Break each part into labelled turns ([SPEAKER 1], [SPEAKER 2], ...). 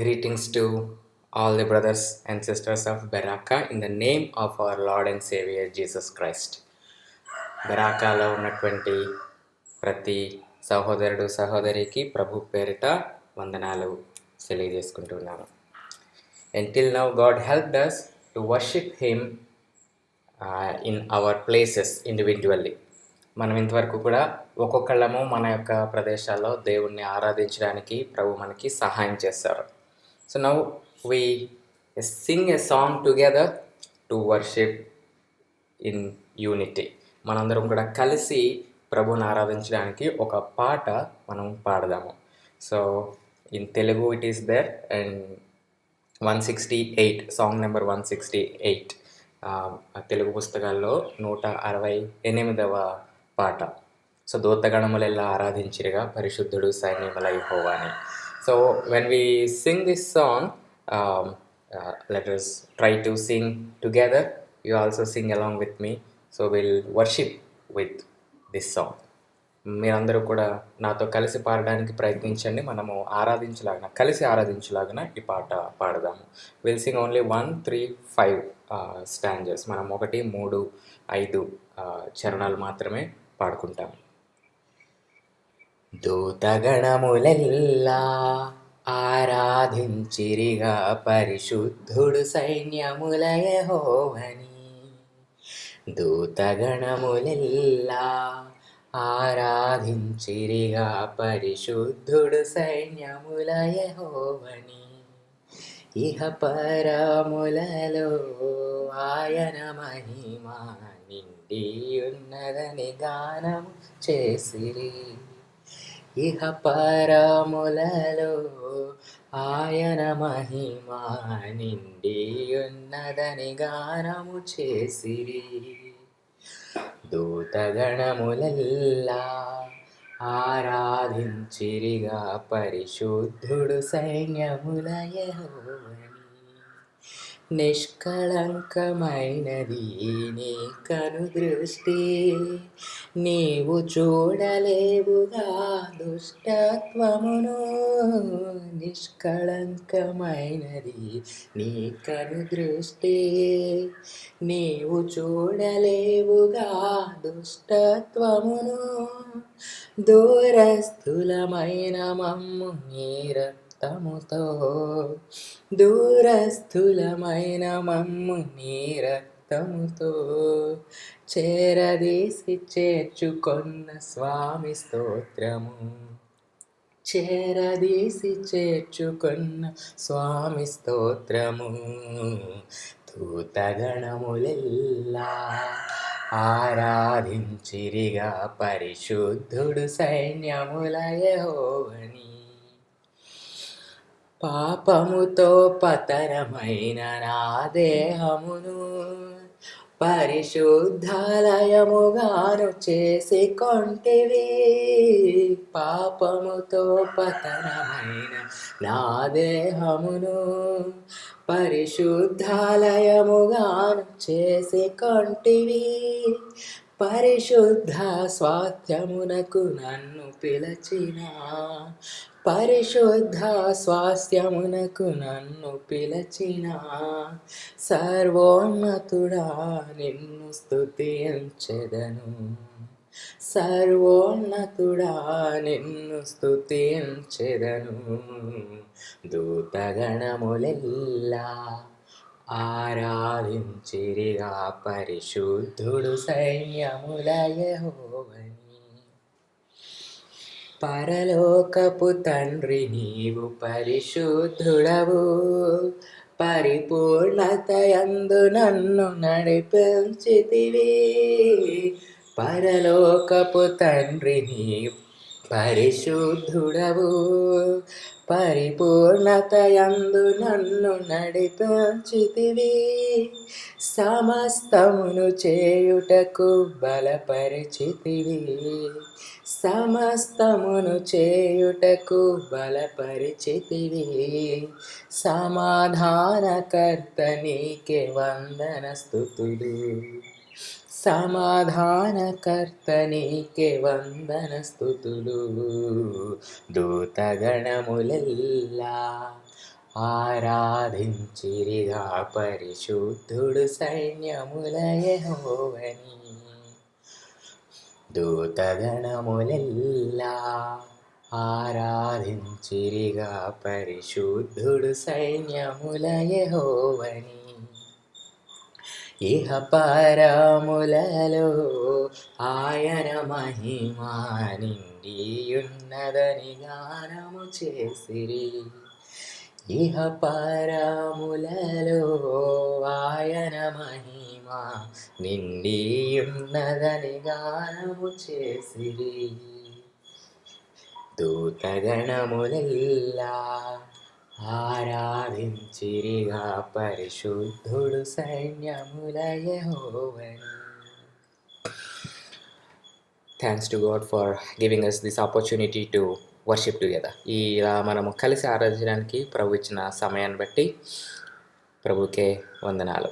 [SPEAKER 1] Greetings to all the brothers and sisters of Baraka in the name of our Lord and Savior Jesus Christ. బెరాకాలో ఉన్నటువంటి ప్రతి సహోదరుడు సహోదరికి ప్రభు పేరిట వందనాలు తెలియజేసుకుంటున్నాను. Until now God helped us to worship Him in our places individually. మనం ఇంతవరకు కూడా ఒక్కొక్కళ్ళము మన యొక్క ప్రదేశాల్లో దేవుణ్ణి ఆరాధించడానికి ప్రభు మనకి సహాయం చేస్తారు. So now we sing a song together to worship in unity. మనందరం కూడా కలిసి ప్రభుని ఆరాధించడానికి ఒక పాట మనం పాడదాము. So in Telugu it is there and 168 song number 168 Telugu పుస్తకాల్లో 168వ పాట. సో దూతగణములెల్లా ఆరాధించిరిగా పరిశుద్ధుడు సైన్యముల యెహోవా అని. So when we sing this song, let us try to sing together. You also sing along with me. So we'll worship with this song. మీరందరూ కూడా నాతో కలిసి పాడడానికి ప్రయత్నించండి. మనము కలిసి ఆరాధించలాగిన ఈ పాట పాడదాము. Will sing only 1, 3, 5 stanzas. మనం 1, 3, 5 చరణాలు మాత్రమే పాడుకుంటాము. దూతగణములెల్లా ఆరాధించిరిగా పరిశుద్ధుడు సైన్యముల యెహోవాని. దూతగణములెల్లా ఆరాధించిరిగా పరిశుద్ధుడు సైన్యముల యెహోవాని. ఇహ పరములలో ఆయన మహిమ నిండి ఉన్నదని గానము చేసిరి. ఇహ పరములలో ఆయన మహిమ నిండి ఉన్నదని గానము చేసిరి. దూతగణములెల్లా ఆరాధించిరిగా పరిశుద్ధుడు సైన్యముల యెహోవాని. నిష్కళంకమైనది నీ కనుదృష్టి, నీవు చూడలేవుగా దుష్టత్వమును. నిష్కళంకమైనది నీ కనుదృష్టి, నీవు చూడలేవుగా దుష్టత్వమును. దూరస్థులమైన మమ్ము నీ రక్తముతో, దూరస్థులమైన మమ్ము నీ రక్తముతో చేరదీసి చేర్చుకొన్న స్వామి స్తోత్రము. చేరదీసి చేర్చుకొన్న స్వామి స్తోత్రము. దూతగణములెల్లా ఆరాధించిరిగా పరిశుద్ధుడు సైన్యముల యెహోవాని. పాపముతో పతనమైన నా దేహమును పరిశుద్ధాలయముగాను చేసి కొంటివి. పాపముతో పతనమైన నా దేహమును పరిశుద్ధాలయముగాను చేసి కొంటివి. పరిశుద్ధ స్వాస్థ్యమునకు నన్ను పిలచిన, పరిశుద్ధ స్వాస్థ్యమునకు నన్ను పిలచిన సర్వోన్నతుడా నిన్ను స్తుతించెదను. సర్వోన్నతుడా నిన్ను స్తుతించెదను. దూతగణములెల్లా ఆరాధించిరిగా పరిశుద్ధుడు సైన్యముల యెహోవాని. పరలోకపు తండ్రి నీవు పరిశుద్ధుడవు, పరిపూర్ణతయందు నన్ను నడిపించితివి. పరలోకపు తండ్రి నీవు పరిశుద్ధుడవు, పరిపూర్ణతయందు నన్ను నడిపించితివి. సమస్తమును చేయుటకు బలపరిచితివి, సమస్తమును చేయుటకు బలపరిచితివి. సమాధానకర్త నీకే వందన స్తుతులు, సమాధానకర్త నీకే వందన స్తుతులు. దూతగణములెల్లా ఆరాధించిరిగా పరిశుద్ధుడు సైన్యముల యెహోవాని. దూతగణములెల్లా ఆరాధించిరిగా పరిశుద్ధుడు సైన్యముల యెహోవాని. ఇహ పరములలో ఆయన మహిమ నిండియున్నదని గానము చేసిరి. ఇహ పరములలో ఆయన మహిమ నిండియున్నదని గానము చేసిరి. దూతగణములెల్లా ఆరాధించిరిగా పరిశుద్ధుడు సైన్యముల యెహోవాని. Thanks to God for giving us this opportunity to worship together. ఇలా మనము కలిసి ఆరాధించడానికి ప్రభు ఇచ్చిన సమయాన్ని బట్టి ప్రభుకే వందనాలు.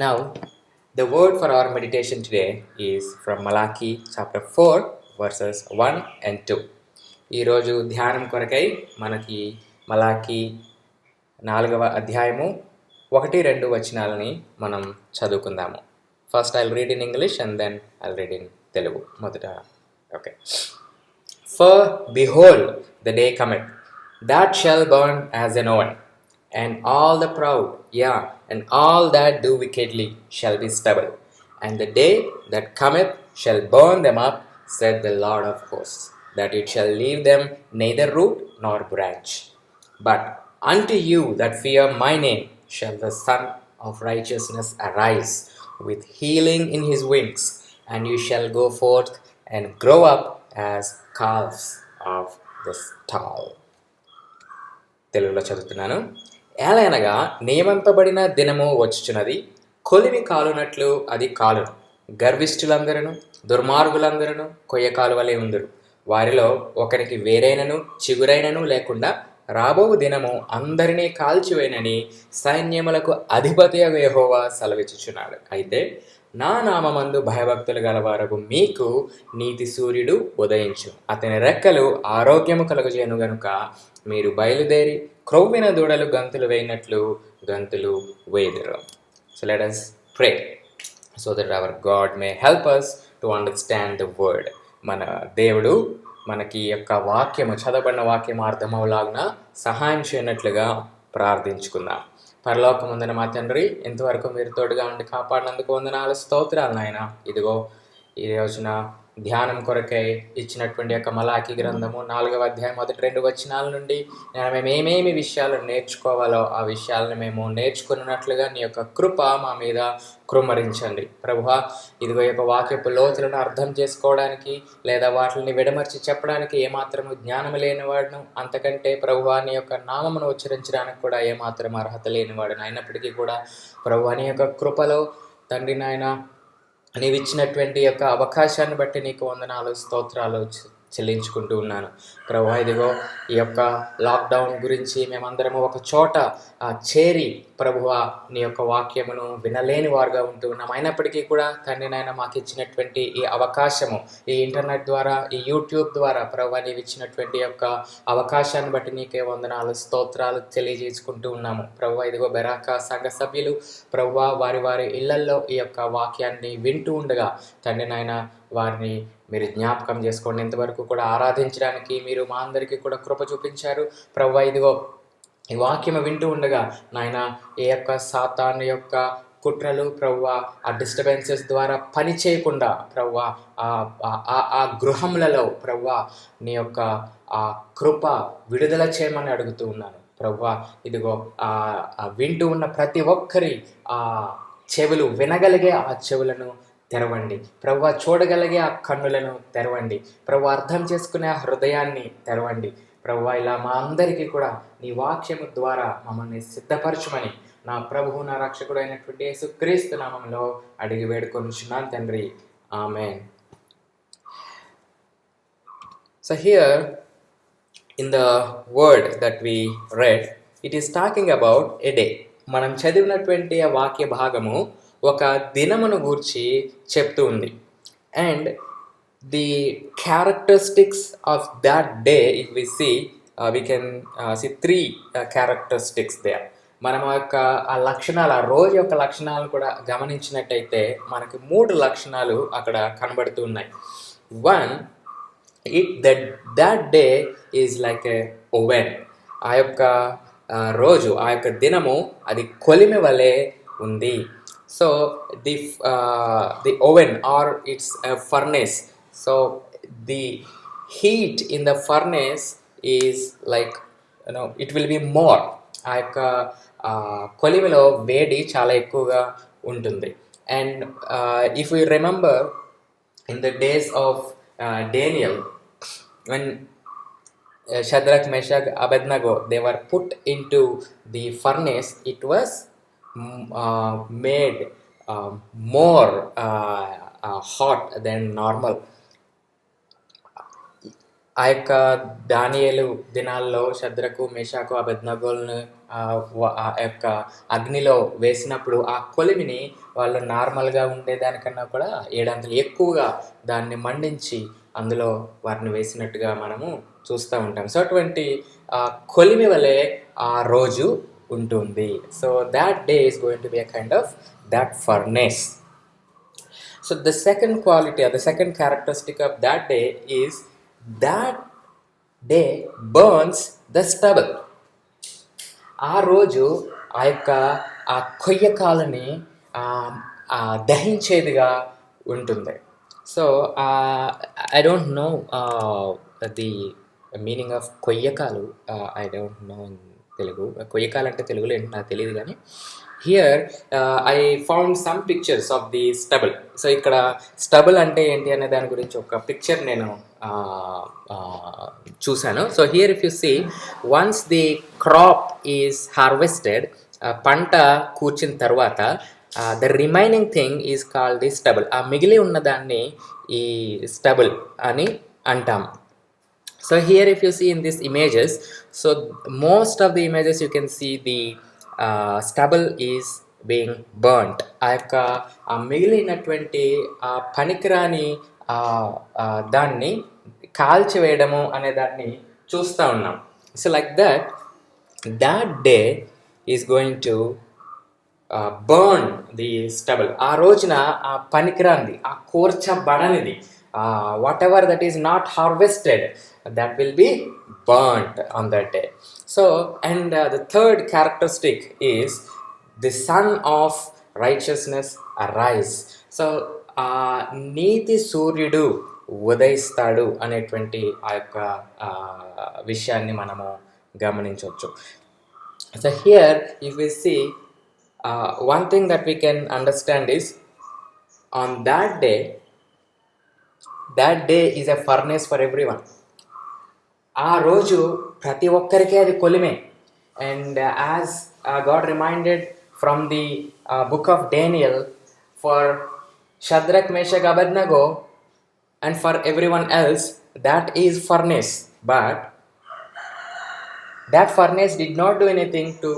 [SPEAKER 1] Now, the word for our meditation today is from Malachi chapter 4 verses 1 and 2. ఈరోజు ధ్యానం కొరకై మనకి మలాకి 4వ అధ్యాయము 1-2 వచనాలని మనం చదువుకుందాము. First I'll read in English and then I'll read in Telugu. మొదట okay. For behold, the day cometh, that shall burn as an oven, and all the proud, and all that do wickedly shall be stubble. And the day that cometh shall burn them up, said the Lord of hosts, that it shall leave them neither root nor branch. But unto you that fear my name shall the Son of righteousness arise with healing in his wings, and you shall go forth and grow up as calves of the stall. తెలుగులో చదువుతున్నాను. ఏలయనగా నియమింపబడిన దినము వచ్చుచున్నది, కొలిమి కాలునట్లు అది కాలును. గర్విష్ఠులందరూ దుర్మార్గులందరూ కొయ్యకాలు వలె ఉందురు. వారిలో ఒకరికి వేరైనను చిగురైనను లేకుండా రాబో దినము అందరినీ కాల్చివేనని సైన్యములకు అధిపతియగు యెహోవా సెలవిచ్చుచున్నాడు. అయితే నా నామమందు భయభక్తులు గలవారగు మీకు నీతి సూర్యుడు ఉదయించు, అతని రెక్కలు ఆరోగ్యము కలుగజేయను గనుక మీరు బయలుదేరి క్రొవ్విన దూడలు గంతులు వేయినట్లు గంతులు వేయుదురు. So let us pray so that our God may help us to understand the word. మన దేవుడు మనకి యొక్క వాక్యము, చదవబడిన వాక్యం అర్థమవులాగున సహాయం చేయనట్లుగా ప్రార్థించుకుందాం. పరలోకముందున మా తండ్రి, ఇంతవరకు మీరు తోడుగా ఉండి కాపాడినందుకు వందనాలు, స్తోత్రాలు నాయన. ఇదిగో ఈ రోజున ధ్యానం కొరకై ఇచ్చినటువంటి యొక్క మలాకి గ్రంథము 4వ అధ్యాయం 1-2 వచనాల నుండి మేము ఏమేమి విషయాలు నేర్చుకోవాలో ఆ విషయాలను మేము నేర్చుకున్నట్లుగా నీ యొక్క కృప మా మీద కృమ్మరించండి ప్రభువా. ఇదిగో యొక్క వాక్యపు లోతులను అర్థం చేసుకోవడానికి లేదా వాటిని విడమర్చి చెప్పడానికి ఏమాత్రము జ్ఞానం లేనివాడును, అంతకంటే ప్రభువా నీ యొక్క నామమును ఉచ్చరించడానికి కూడా ఏమాత్రం అర్హత లేనివాడును. అయినప్పటికీ కూడా ప్రభువా నీ యొక్క కృపలో తండ్రి నాయన నీవు ఇచ్చినటువంటి యొక్క అవకాశాన్ని బట్టి నీకు వందనాలు, స్తోత్రాలు చెల్లించుకుంటూ ఉన్నాను ప్రభువా. ఇదిగో ఈ యొక్క లాక్డౌన్ గురించి మేమందరము ఒక చోట చేరి ప్రభువా నీ యొక్క వాక్యమును వినలేని వారుగా ఉంటూ ఉన్నాం. అయినప్పటికీ కూడా తండ్రి నాయన మాకు ఇచ్చినటువంటి ఈ అవకాశము, ఈ ఇంటర్నెట్ ద్వారా, ఈ యూట్యూబ్ ద్వారా ప్రభువా నీవు ఇచ్చినటువంటి యొక్క అవకాశాన్ని బట్టి నీకే వందనాలు, స్తోత్రాలు తెలియజేసుకుంటూ ఉన్నాము ప్రభువా. ఇదిగో బెరాకా సంఘ సభ్యులు ప్రభువా వారి వారి ఇళ్లల్లో ఈ యొక్క వాక్యాన్ని వింటూ ఉండగా తండ్రి నాయన వారిని మీరు జ్ఞాపకం చేసుకోండి. ఇంతవరకు కూడా ఆరాధించడానికి మీరు మా అందరికీ కూడా కృప చూపించారు ప్రభువా. ఇదిగో ఈ వాక్యము వింటూ ఉండగా నాయన ఏ యొక్క సాతాను యొక్క కుట్రలు ప్రభువా, ఆ డిస్టర్బెన్సెస్ ద్వారా పని చేయకుండా ప్రభువా ఆ గృహములలో ప్రభువా నీ యొక్క ఆ కృప విడుదల చేయమని అడుగుతూ ఉన్నాను ప్రభువా. ఇదిగో వింటూ ఉన్న ప్రతి ఒక్కరి ఆ చెవులు వినగలిగే ఆ చెవులను తెరవండి ప్రభువా, చూడగలిగే ఆ కన్నులను తెరవండి ప్రభువా, అర్థం చేసుకునే ఆ హృదయాన్ని తెరవండి ప్రభువా. ఇలా మా అందరికీ కూడా నీ వాక్యము ద్వారా మమ్మల్ని సిద్ధపరచమని నా ప్రభువు నా రక్షకుడు అయినటువంటి యేసుక్రీస్తు నామములో అడిగి వేడుకొనుచున్నాను తండ్రి, ఆమేన్. So here in the word that we read, it is talking about a day. మనం చదివినటువంటి ఆ వాక్య భాగము ఒక దినమును గూర్చి చెప్తూ ఉంది. And the characteristics of that day if we see we can see three characteristics there. మనం ఆ లక్షణాలు, ఆ రోజు యొక్క లక్షణాలు కూడా గమనించినట్టయితే మనకి 3 లక్షణాలు అక్కడ కనబడుతూ ఉన్నాయి. One, that day is like a oven. ఆ యొక్క రోజు, ఆ యొక్క దినము అది కొలిమి వలె ఉంది. So the oven or it's a furnace. So the heat in the furnace is like, it will be more. ఆ యొక్క కొలిమిలో వేడి చాలా ఎక్కువగా ఉంటుంది. And if you remember in the days of Daniel, when Shadrach, Meshach, Abednego, they were put into the furnace, it was made more hot than normal. ఆ యొక్క దానియేలు దినాల్లో షద్రకు, మేషాకు, అబేద్నెగోలను ఆ యొక్క అగ్నిలో వేసినప్పుడు ఆ కొలిమిని వాళ్ళు నార్మల్గా ఉండేదానికన్నా కూడా 7 అంతలు ఎక్కువగా దాన్ని మండించి అందులో వారిని వేసినట్టుగా మనము చూస్తూ ఉంటాం. సో అటువంటి కొలిమి వలె ఆ రోజు ఉంటుంది. So that day is going to be a kind of that furnace. So the second quality or the second characteristic of that day is that day burns the stubble. ఆ రోజు ఆ యొక్క ఆ కొయ్యకాలని దహించేదిగా ఉంటుంది. So I don't know the meaning of కొయ్యకాలు. I don't know in Telugu. కొయ్యకాలు అంటే తెలుగులో ఏంటి నాకు తెలియదు, కానీ here I found some pictures of the stubble. So ఇక్కడ స్టబుల్ అంటే ఏంటి అనే దాని గురించి ఒక పిక్చర్ నేను చూశాను. So here if you see, once the crop is harvested, పంట కూర్చిన తర్వాత the remaining thing is called the stubble. ఆ మిగిలి ఉన్న దాన్ని ఈ స్టబుల్ అని అంటాం. So here if you see in these images, so most of the images you can see the stubble is being burnt. ఆ యొక్క ఆ మిగిలినటువంటి ఆ పనికిరాని దాన్ని కాల్చివేయడము అనే దాన్ని చూస్తూ ఉన్నాం. So like that day is going to burn the stubble. ఆ రోజున ఆ పనికిరానిది, ఆ కోర్చబడనిది, whatever that is not harvested, that will be burnt on that day. So and the third characteristic is the sun of righteousness arise. So నీతి సూర్యుడు ఉదయిస్తాడు అనేటువంటి ఆ యొక్క విషయాన్ని మనము గమనించవచ్చు. So here if we see, one thing that we can understand is on that day is a furnace for everyone. ఆ రోజు ప్రతి ఒక్కరికి అది కొలిమే. And as God reminded from the book of Daniel, for Shadrach, Meshach, Abednego and for everyone else that is furnace, but that furnace did not do anything to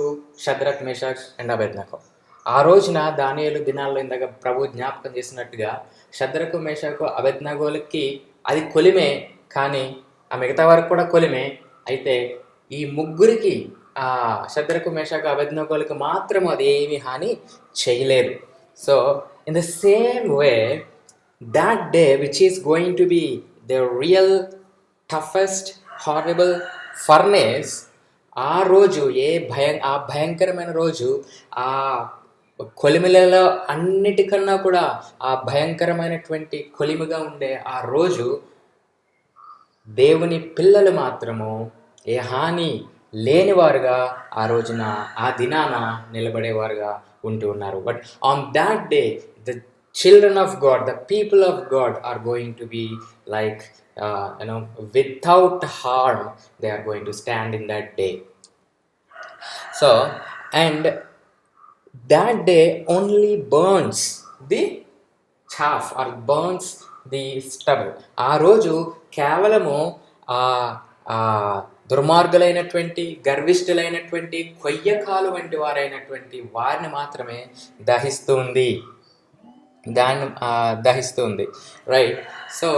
[SPEAKER 1] Shadrach, Meshach and Abednego. ఆ రోజున దానియేలు దినాల్లో ఇందాక ప్రభు జ్ఞాపకం చేసినట్టుగా షద్రకు, మేషకు, అబేద్నెగోలకి అది కొలిమే, కానీ ఆ మిగతా వారికి కూడా కొలిమే. అయితే ఈ ముగ్గురికి, షద్రకు, మేషకు, అబేద్నెగోలకి మాత్రం అది ఏమీ హాని చేయలేదు. So in the same way, that day which is going to be the real toughest horrible furnace, ఆ రోజు ఆ భయంకరమైన రోజు, ఆ కొలిమిలలో అన్నిటికన్నా కూడా ఆ భయంకరమైనటువంటి కొలిమిగా ఉండే ఆ రోజు దేవుని పిల్లలు మాత్రము ఏ హాని లేనివారుగా ఆ రోజున, ఆ దినాన నిలబడేవారుగా ఉంటూ ఉన్నారు. But on that day the children of God, the people of God are going to be like, without harm, they are going to stand in that day. So, and that day only burns the chaff or burns the stubble. ఆ రోజు కేవలము దుర్మార్గులైనటువంటి, గర్విష్ఠులైనటువంటి, కొయ్యకాలు వంటి వారైనటువంటి వారిని మాత్రమే దహిస్తుంది, right. So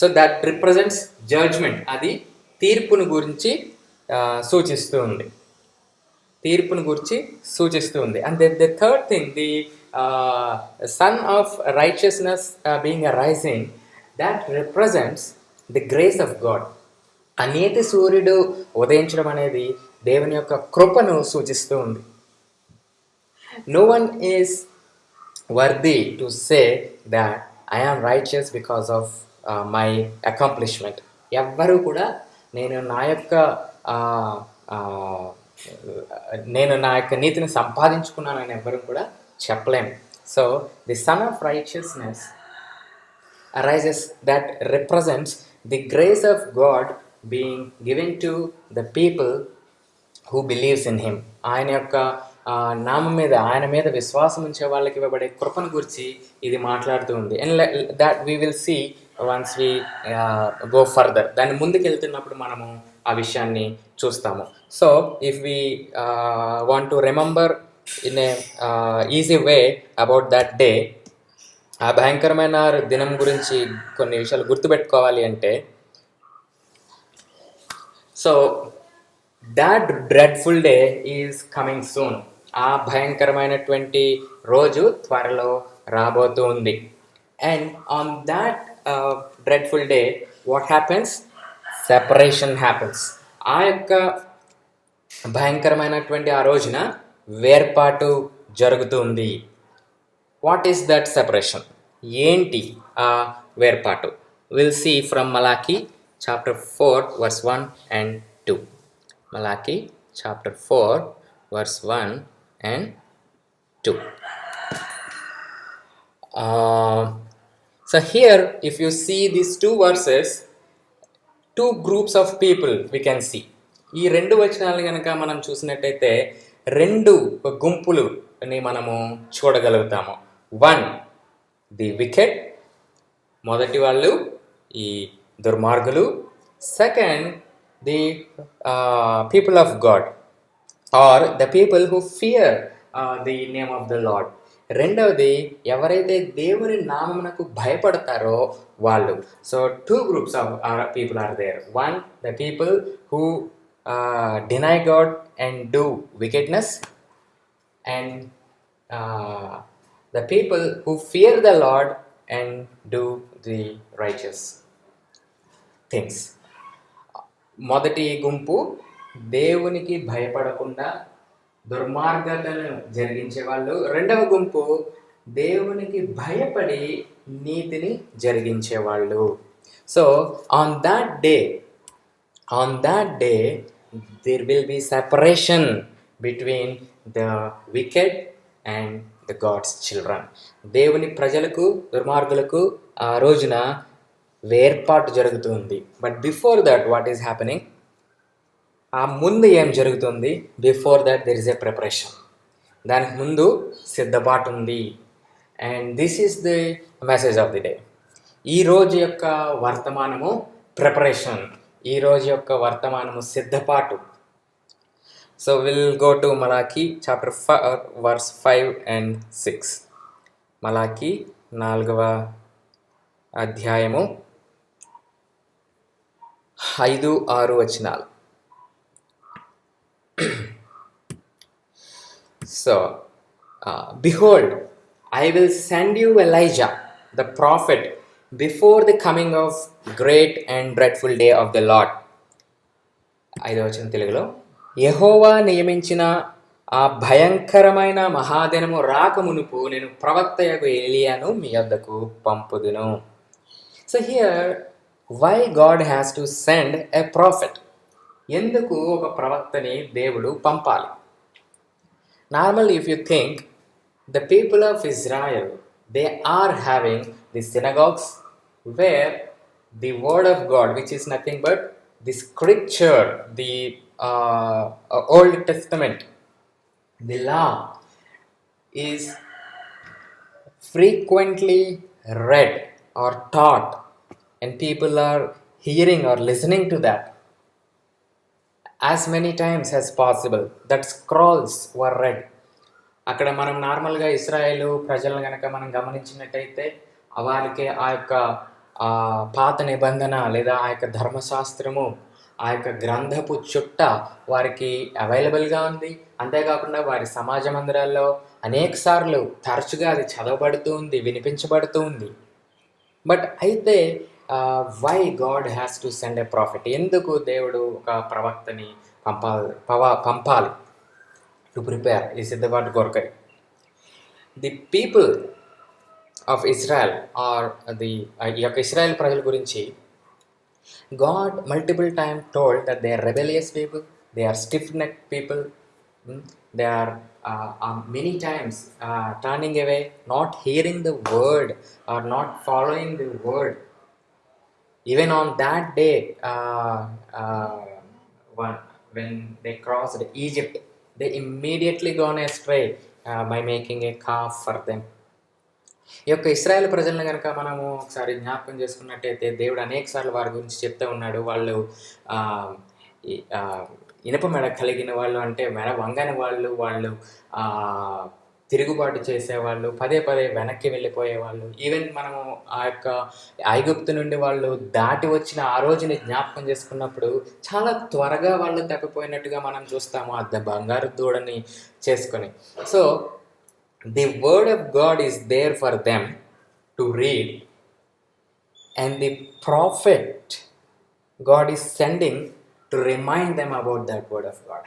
[SPEAKER 1] so that represents judgment, అది తీర్పును గురించి సూచిస్తూ ఉంది, తీర్పును గురించి సూచిస్తూ ఉంది. And the third thing, the sun of righteousness being arising, that represents the grace of God. ఆ నీతి సూర్యుడు ఉదయించడం అనేది దేవుని యొక్క కృపను సూచిస్తూ ఉంది. No one is worthy to say that I am righteous because of my accomplishment. ఎవ్వరూ కూడా నేను నా యొక్క నీతిని సంపాదించుకున్నానని ఎవ్వరూ కూడా చెప్పలేము. So the sun of righteousness arises that represents the grace of God being given to the people who believes in him. ఆయన యొక్క నామం మీద, ఆయన మీద విశ్వాసం ఉంచే వాళ్ళకి ఇవ్వబడే కృపను గురించి ఇది మాట్లాడుతూ ఉంది. And that we will see once we go further. దాన్ని ముందుకు వెళ్తున్నప్పుడు మనము ఆ విషయాన్ని చూస్తాము. So if we want to remember in a easy way about that day, ఆ భయంకరమైన దినం గురించి కొన్ని విషయాలు గుర్తుపెట్టుకోవాలి అంటే, so that dreadful day is coming soon. ఆ భయంకరమైనటువంటి రోజు త్వరలో రాబోతూ ఉంది. And on that dreadful day what happens? Separation happens. ఆ యొక్క భయంకరమైనటువంటి ఆ రోజున వేర్పాటు జరుగుతుంది. What is that separation? ఏంటి ఆ వేర్పాటు? Will see from Malachi chapter 4 verse 1 and 2. Malachi chapter 4 verse 1 and 2. So here if you see these two verses, two groups of people we can see. ఈ రెండు వచనాలు కనుక మనం చూసినట్టయితే రెండు గుంపులుని మనము చూడగలుగుతాము. వన్, ది వికెడ్, మొదటి వాళ్ళు ఈ దుర్మార్గులు. Second, the people of God are the people who fear the name of the Lord. రెండవది, ఎవరైతే దేవుని నామమునకు భయపడతారో వాళ్ళు. So two groups of people are there. One, the people who deny God and do wickedness, and the people who fear the Lord and do the righteous things. మొదటి గుంపు దేవునికి భయపడకుండా దుర్మార్గతను జరిగించే వాళ్ళు. రెండవ గుంపు దేవునికి భయపడి నీతిని జరిగించేవాళ్ళు. So on that day there will be separation between the wicked and the God's children. దేవుని ప్రజలకు దుర్మార్గులకు ఆ రోజున వేర్పాటు జరుగుతుంది. But before that what is happening? ఆ ముందు ఏం జరుగుతుంది? Before that there is a preparation. దానికి ముందు సిద్ధపాటు ఉంది. And this is the message of the day. ఈ రోజు యొక్క వర్తమానము ప్రిపరేషన్, ఈ రోజు యొక్క వర్తమానము సిద్ధపాటు. So will go to Malachi chapter 4 verse 5 and 6. Malachi 4వ అధ్యాయము 5-6 వచనాలు. So behold, I will send you Elijah the prophet before the coming of great and dreadful day of the Lord. 5వ వచనం తెలుగులో, యెహోవా నియమించిన ఆ భయంకరమైన మహాదినము రాకమునుపు నేను ప్రవక్తయగు ఎలీయాను మీ యొద్దకు పంపుదును. So here why God has to send a prophet? ఎందుకు ఒక ప్రవక్తని దేవుడు పంపాలి? Normal if you think, the people of Israel, they are having the synagogues where the word of God, which is nothing but the scripture, the Old Testament, the law is frequently read or taught, and people are hearing or listening to that as many times as possible. That scrolls were read. అక్కడ మనం నార్మల్గా ఇస్రాయేలు ప్రజలను కనుక మనం గమనించినట్టయితే వారికి ఆ యొక్క ఆ పాత నిబంధన లేదా ఆ యొక్క ధర్మశాస్త్రము, ఆ యొక్క గ్రంథపు చుట్ట వారికి అవైలబుల్‌గా ఉంది. అంతేకాకుండా వారి సమాజ మందిరాల్లో అనేక సార్లు తరచుగా అది చదవబడుతూ ఉంది, వినిపించబడుతూ ఉంది. బట్ అయితే why God has to send a prophet? ఎందుకు దేవుడు ఒక ప్రవక్తని పంపాలి టు ప్రిపేర్ ఈ సిద్ధపాటు కొరకై? The people of Israel are ఈ యొక్క ఇజ్రాయెల్ ప్రజల గురించి God multiple times told that they are rebellious people, they are stiff-necked people, they are many times turning away, not hearing the word or not following the word. Even on that day, when they crossed Egypt, they immediately gone astray by making a calf for them. ఈ యొక్క ఇశ్రాయేల్ ప్రజలను కనుక మనము ఒకసారి జ్ఞాపకం చేసుకున్నట్టయితే దేవుడు అనేక సార్లు వారి గురించి చెప్తూ ఉన్నాడు. వాళ్ళు ఇనుప మెడ కలిగిన వాళ్ళు, అంటే మెడ వంగని వాళ్ళు, వాళ్ళు తిరుగుబాటు చేసేవాళ్ళు, పదే పదే వెనక్కి వెళ్ళిపోయేవాళ్ళు. ఈవెన్ మనము ఆ యొక్క ఐగుప్తు నుండి వాళ్ళు దాటి వచ్చిన ఆ రోజుని జ్ఞాపకం చేసుకున్నప్పుడు చాలా త్వరగా వాళ్ళు తప్పిపోయినట్టుగా మనం చూస్తాము ఆ బంగారు దూడని చేసుకొని. So the word of God is there for them to read, and the prophet God is sending to remind them about that word of God.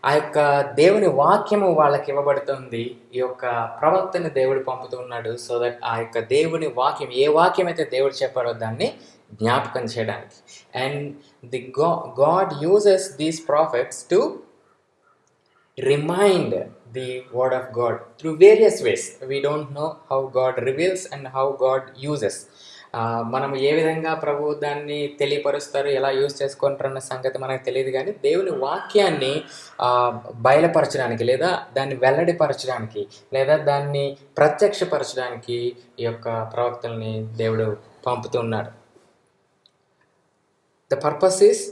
[SPEAKER 1] ఆ యొక్క దేవుని వాక్యము వాళ్ళకి ఇవ్వబడుతుంది. ఈ యొక్క ప్రవక్తని దేవుడు పంపుతున్నాడు సో దట్ ఆ యొక్క దేవుని వాక్యం, ఏ వాక్యం అయితే దేవుడు చెప్పాడో దాన్ని జ్ఞాపకం చేయడానికి. And the God uses these profits to remind the word of God through various ways. We don't know how God reveals and how God uses. మనం ఏ విధంగా ప్రభు దాన్ని తెలియపరుస్తారు, ఎలా యూజ్ చేసుకుంటారన్న సంగతి మనకు తెలియదు. కానీ దేవుని వాక్యాన్ని బయలుపరచడానికి లేదా దాన్ని వెల్లడిపరచడానికి లేదా దాన్ని ప్రత్యక్షపరచడానికి ఈ యొక్క ప్రవక్తల్ని దేవుడు పంపుతున్నాడు. The purpose is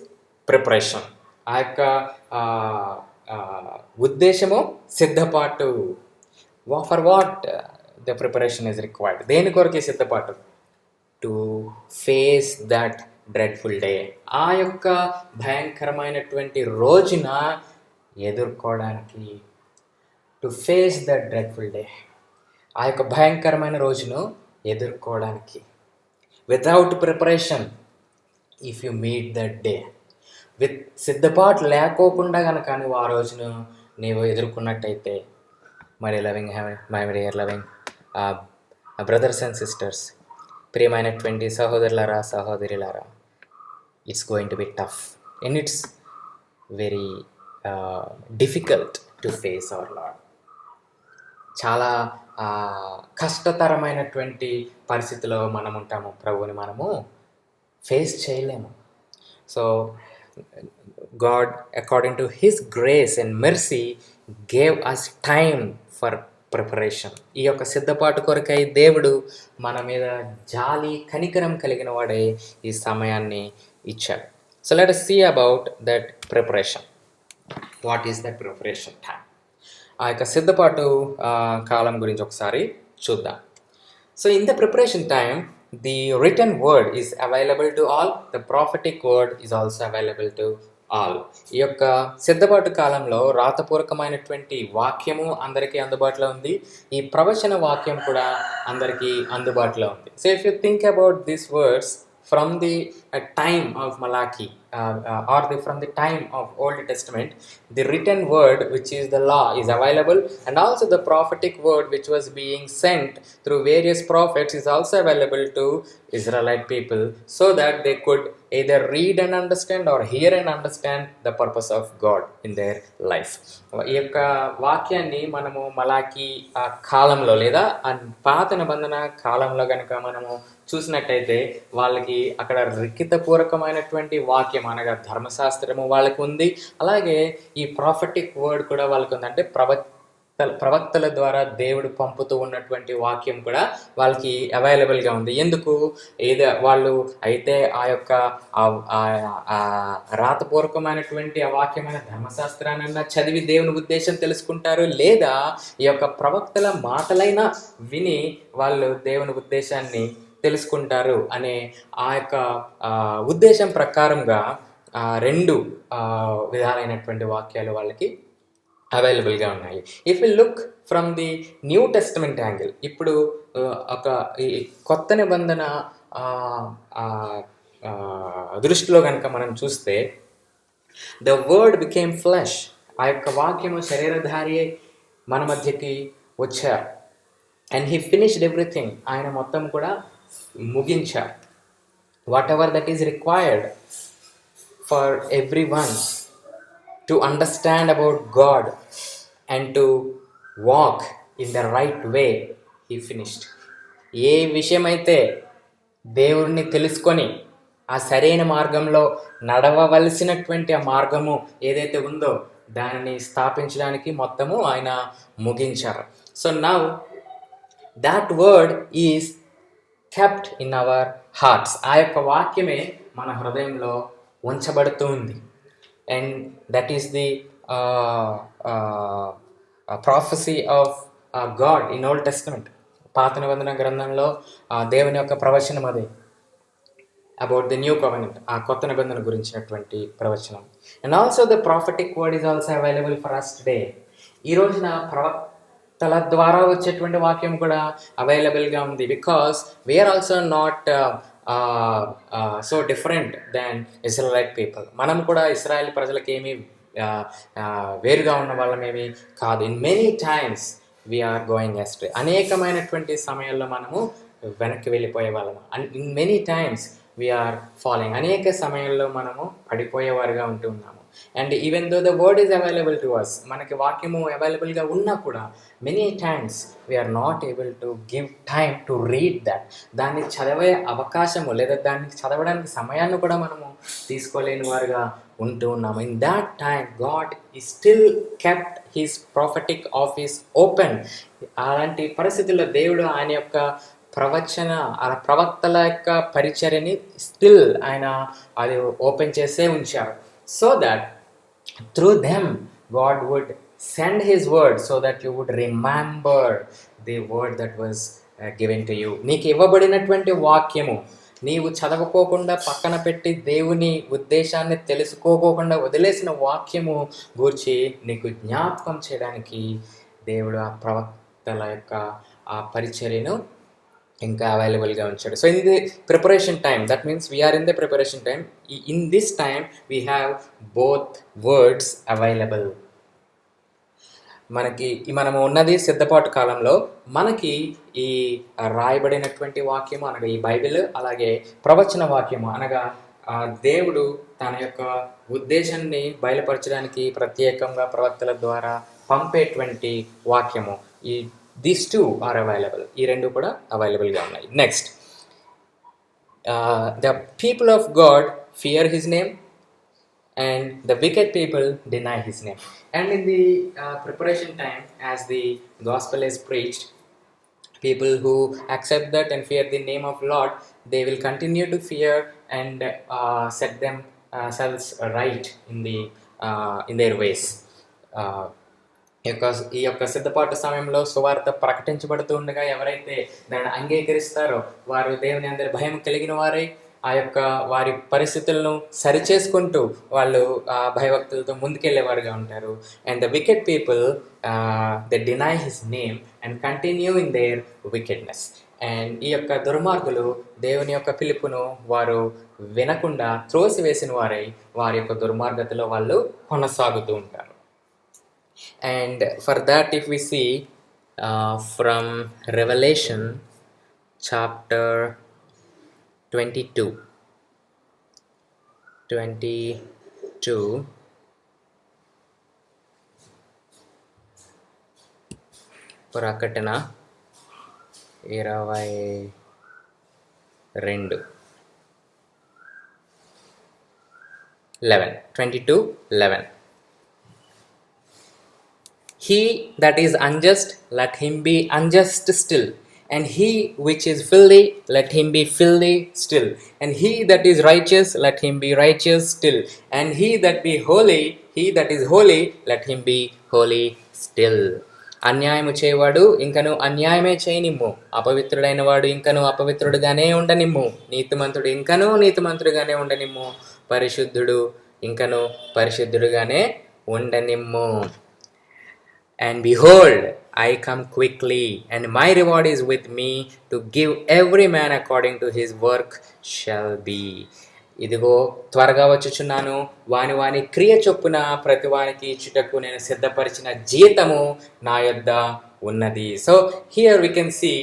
[SPEAKER 1] preparation. ఆ యొక్క ఉద్దేశము సిద్ధపాటు. For what the preparation is required? దేని కొరకే సిద్ధపాటు? To face that dreadful day. ఆ యొక్క భయంకరమైనటువంటి రోజున ఎదుర్కోవడానికి. To face that dreadful day, ఆ యొక్క భయంకరమైన రోజును ఎదుర్కోవడానికి. Without preparation, if you meet that day, with సిద్ధపాటు లేకోకుండా కనుక నువ్వు ఆ రోజును నీవు ఎదుర్కొన్నట్టయితే, మరి my dear loving brothers and sisters, ప్రియమైనటువంటి సహోదరులారా, సహోదరులారా, it's going to be tough and it's very difficult to face our Lord. చాలా కష్టతరమైనటువంటి పరిస్థితిలో మనం ఉంటాము. ప్రభువుని మనము ఫేస్ చేయలేము. So God, according to His grace and mercy, gave us time for preparation. ఈ యొక్క సిద్ధపాటు కొరకై దేవుడు మన మీద జాలి కనికరం కలిగిన వాడే ఈ సమయాన్ని ఇచ్చాడు. So let us see about that preparation. What is that preparation time? ఆ యొక్క సిద్ధపాటు కాలం గురించి ఒకసారి చూద్దాం. So in the preparation time, the written word is available to all. The prophetic word is also available to all. ఈ యొక్క సిద్ధపాటు కాలంలో రాతపూర్వకమైనటువంటి వాక్యము అందరికీ అందుబాటులో ఉంది. ఈ ప్రవచన వాక్యం కూడా అందరికీ అందుబాటులో ఉంది. So if you think about this words from the time of Malachi or from the time of Old Testament, the written word, which is the law, is available, and also the prophetic word which was being sent through various prophets is also available to Israelite people, so that they could either read and understand or hear and understand the purpose of God in their life. ఈ యొక్క వాక్యాన్ని మనము మలాకి కాలంలో లేదా పాత నిబంధన కాలంలో కనుక మనము చూసినట్టయితే వాళ్ళకి అక్కడ లిఖితపూర్వకమైనటువంటి వాక్యం అనగా ధర్మశాస్త్రము వాళ్ళకు ఉంది. అలాగే ఈ ప్రాఫెటిక్ వర్డ్ కూడా వాళ్ళకు ఉంది. అంటే ప్రవక్తల ద్వారా దేవుడు పంపుతూ ఉన్నటువంటి వాక్యం కూడా వాళ్ళకి అవైలబుల్గా ఉంది. ఎందుకు? ఏదో వాళ్ళు అయితే ఆ యొక్క రాతపూర్వకమైనటువంటి ఆ వాక్యమైన ధర్మశాస్త్రాన్ని చదివి దేవుని ఉద్దేశం తెలుసుకుంటారు, లేదా ఈ యొక్క ప్రవక్తల మాటలైనా విని వాళ్ళు దేవుని ఉద్దేశాన్ని తెలుసుకుంటారు అనే ఆ యొక్క ఉద్దేశం ప్రకారంగా రెండు విధాలైనటువంటి వాక్యాలు వాళ్ళకి అవైలబుల్గా ఉన్నాయి. If you look from the new testament angle, ఇప్పుడు ఒక ఈ కొత్త నిబంధన దృష్టిలో కనుక మనం చూస్తే, ద వర్డ్ బికేమ్ ఫ్లెష్, ఆ యొక్క వాక్యము శరీరధారి మన మధ్యకి వచ్చారు. అండ్ హీ ఫినిష్డ్ ఎవ్రీథింగ్, ఆయన మొత్తం కూడా ముగించారు. Whatever that is required for every one to understand about God and to walk in the right way, he finished. ఏ విషయమైతే దేవుడిని తెలుసుకొని ఆ సరైన మార్గంలో నడవవలసినటువంటి ఆ మార్గము ఏదైతే ఉందో దానిని స్థాపించడానికి మొత్తము ఆయన ముగించారు. So now that word is kept in our hearts, ఆ యొక్క వాక్యమే మన హృదయంలో ఉంచబడుతూ ఉంది. And that is the prophecy of God in Old Testament. పాత నిబంధన గ్రంథంలో దేవుని యొక్క ప్రవచనం అది, అబౌట్ ది న్యూ కవెనెంట్, ఆ కొత్త నిబంధన గురించినటువంటి ప్రవచనం. And also the prophetic word is also available for us today. ఈ రోజున ప్రవక్తల ద్వారా వచ్చేటువంటి వాక్యం కూడా అవైలబుల్గా ఉంది. Because we're also not so different than Israelite people. మనం కూడా ఇస్రాయేల్ ప్రజలకి ఏమీ వేరుగా ఉన్న వాళ్ళమేమి కాదు. In many times we're going astray, అనేకమైనటువంటి సమయాల్లో మనము వెనక్కి వెళ్ళిపోయే వాళ్ళము. And in many times we're following, అనేక సమయంలో మనము పడిపోయేవారుగా ఉంటూ ఉన్నాము. And even though the word is available to us, మనకి వాక్యము అవైలబుల్గా ఉన్నా కూడా many times we're not able to give time to read that. దాన్ని చదివే అవకాశము లేదా దాన్ని చదవడానికి సమయాన్ని కూడా మనము తీసుకోలేని వారుగా ఉంటూ ఉన్నాము. ఇన్ దాట్ టైమ్ గాడ్ ఈ still kept his prophetic office open. అలాంటి పరిస్థితుల్లో దేవుడు ఆయన యొక్క ప్రవక్తల యొక్క పరిచర్యని స్టిల్ ఆయన అది ఓపెన్ చేసే ఉంచారు. So that through them God would send his word so that you would remember the word that was given to you. నీకు ఇవ్వబడినటువంటి వాక్యము నీవు చదవకోకుండా పక్కన పెట్టి దేవుని ఉద్దేశాన్ని తెలుసుకోకోకుండా వదిలేసిన వాక్యము గూర్చి నీకు జ్ఞాపకం చేయడానికి దేవుడు ఆ ప్రవక్తల యొక్క ఆ పరిచర్యను ఇంకా అవైలబుల్గా ఉంచాడు. So in the preparation time, that means we're in the preparation time. In this time we have both words available. మనము ఉన్నది సిద్ధపాటు కాలంలో. మనకి ఈ రాయబడినటువంటి వాక్యము అనగా ఈ బైబిల్, అలాగే ప్రవచన వాక్యము అనగా దేవుడు తన యొక్క ఉద్దేశాన్ని బయలుపరచడానికి ప్రత్యేకంగా ప్రవక్తల ద్వారా పంపేటువంటి వాక్యము, ఈ these two are available. ఈ రెండు కూడా అవైలబుల్గా ఉన్నాయి. Next, the people of God fear his name and the wicked people deny his name. And in the preparation time, as the gospel is preached, people who accept that and fear the name of Lord, they will continue to fear and set themselves right in their ways. ఈ యొక్క సిద్ధపాటు సమయంలో సువార్త ప్రకటించబడుతూ ఉండగా ఎవరైతే దాన్ని అంగీకరిస్తారో వారు దేవుని అందరి భయం కలిగిన వారై ఆ యొక్క వారి పరిస్థితులను సరిచేసుకుంటూ వాళ్ళు భయభక్తులతో ముందుకెళ్ళేవారుగా ఉంటారు. And the wicked people they deny his name and continue in there wickedness. And ఈ యొక్క దుర్మార్గులు దేవుని యొక్క పిలుపును వారు వినకుండా త్రోసివేసిన వారై వారి యొక్క దుర్మార్గతలో వాళ్ళు కొనసాగుతూ ఉంటారు. And for that, if we see from Revelation chapter 22 ప్రకటన 22:11. He that is unjust, let him be unjust still. And he which is filthy, let him be filthy still. And he that is righteous, let him be righteous still. And he that is holy, let him be holy still. అన్యాయము చేయవాడు ఇంకను అన్యాయమే చేయనిమ్ము, అపవిత్రుడైన వాడు ఇంకను అపవిత్రుడుగానే ఉండనిమ్ము, నీతిమంతుడు ఇంకను నీతిమంతుడుగానే ఉండనిమ్ము, పరిశుద్ధుడు ఇంకను పరిశుద్ధుడుగానే ఉండనిమ్ము. And behold, I come quickly, and my reward is with me to give every man according to his work shall be. ఇదిగో త్వరగా వచ్చుచున్నాను, వాని వాని క్రియ చొప్పున ప్రతి వానికి ఇచ్చుటకు నేను సిద్ధపరిచిన జీతము నా యొద్ద ఉన్నది. So here we can see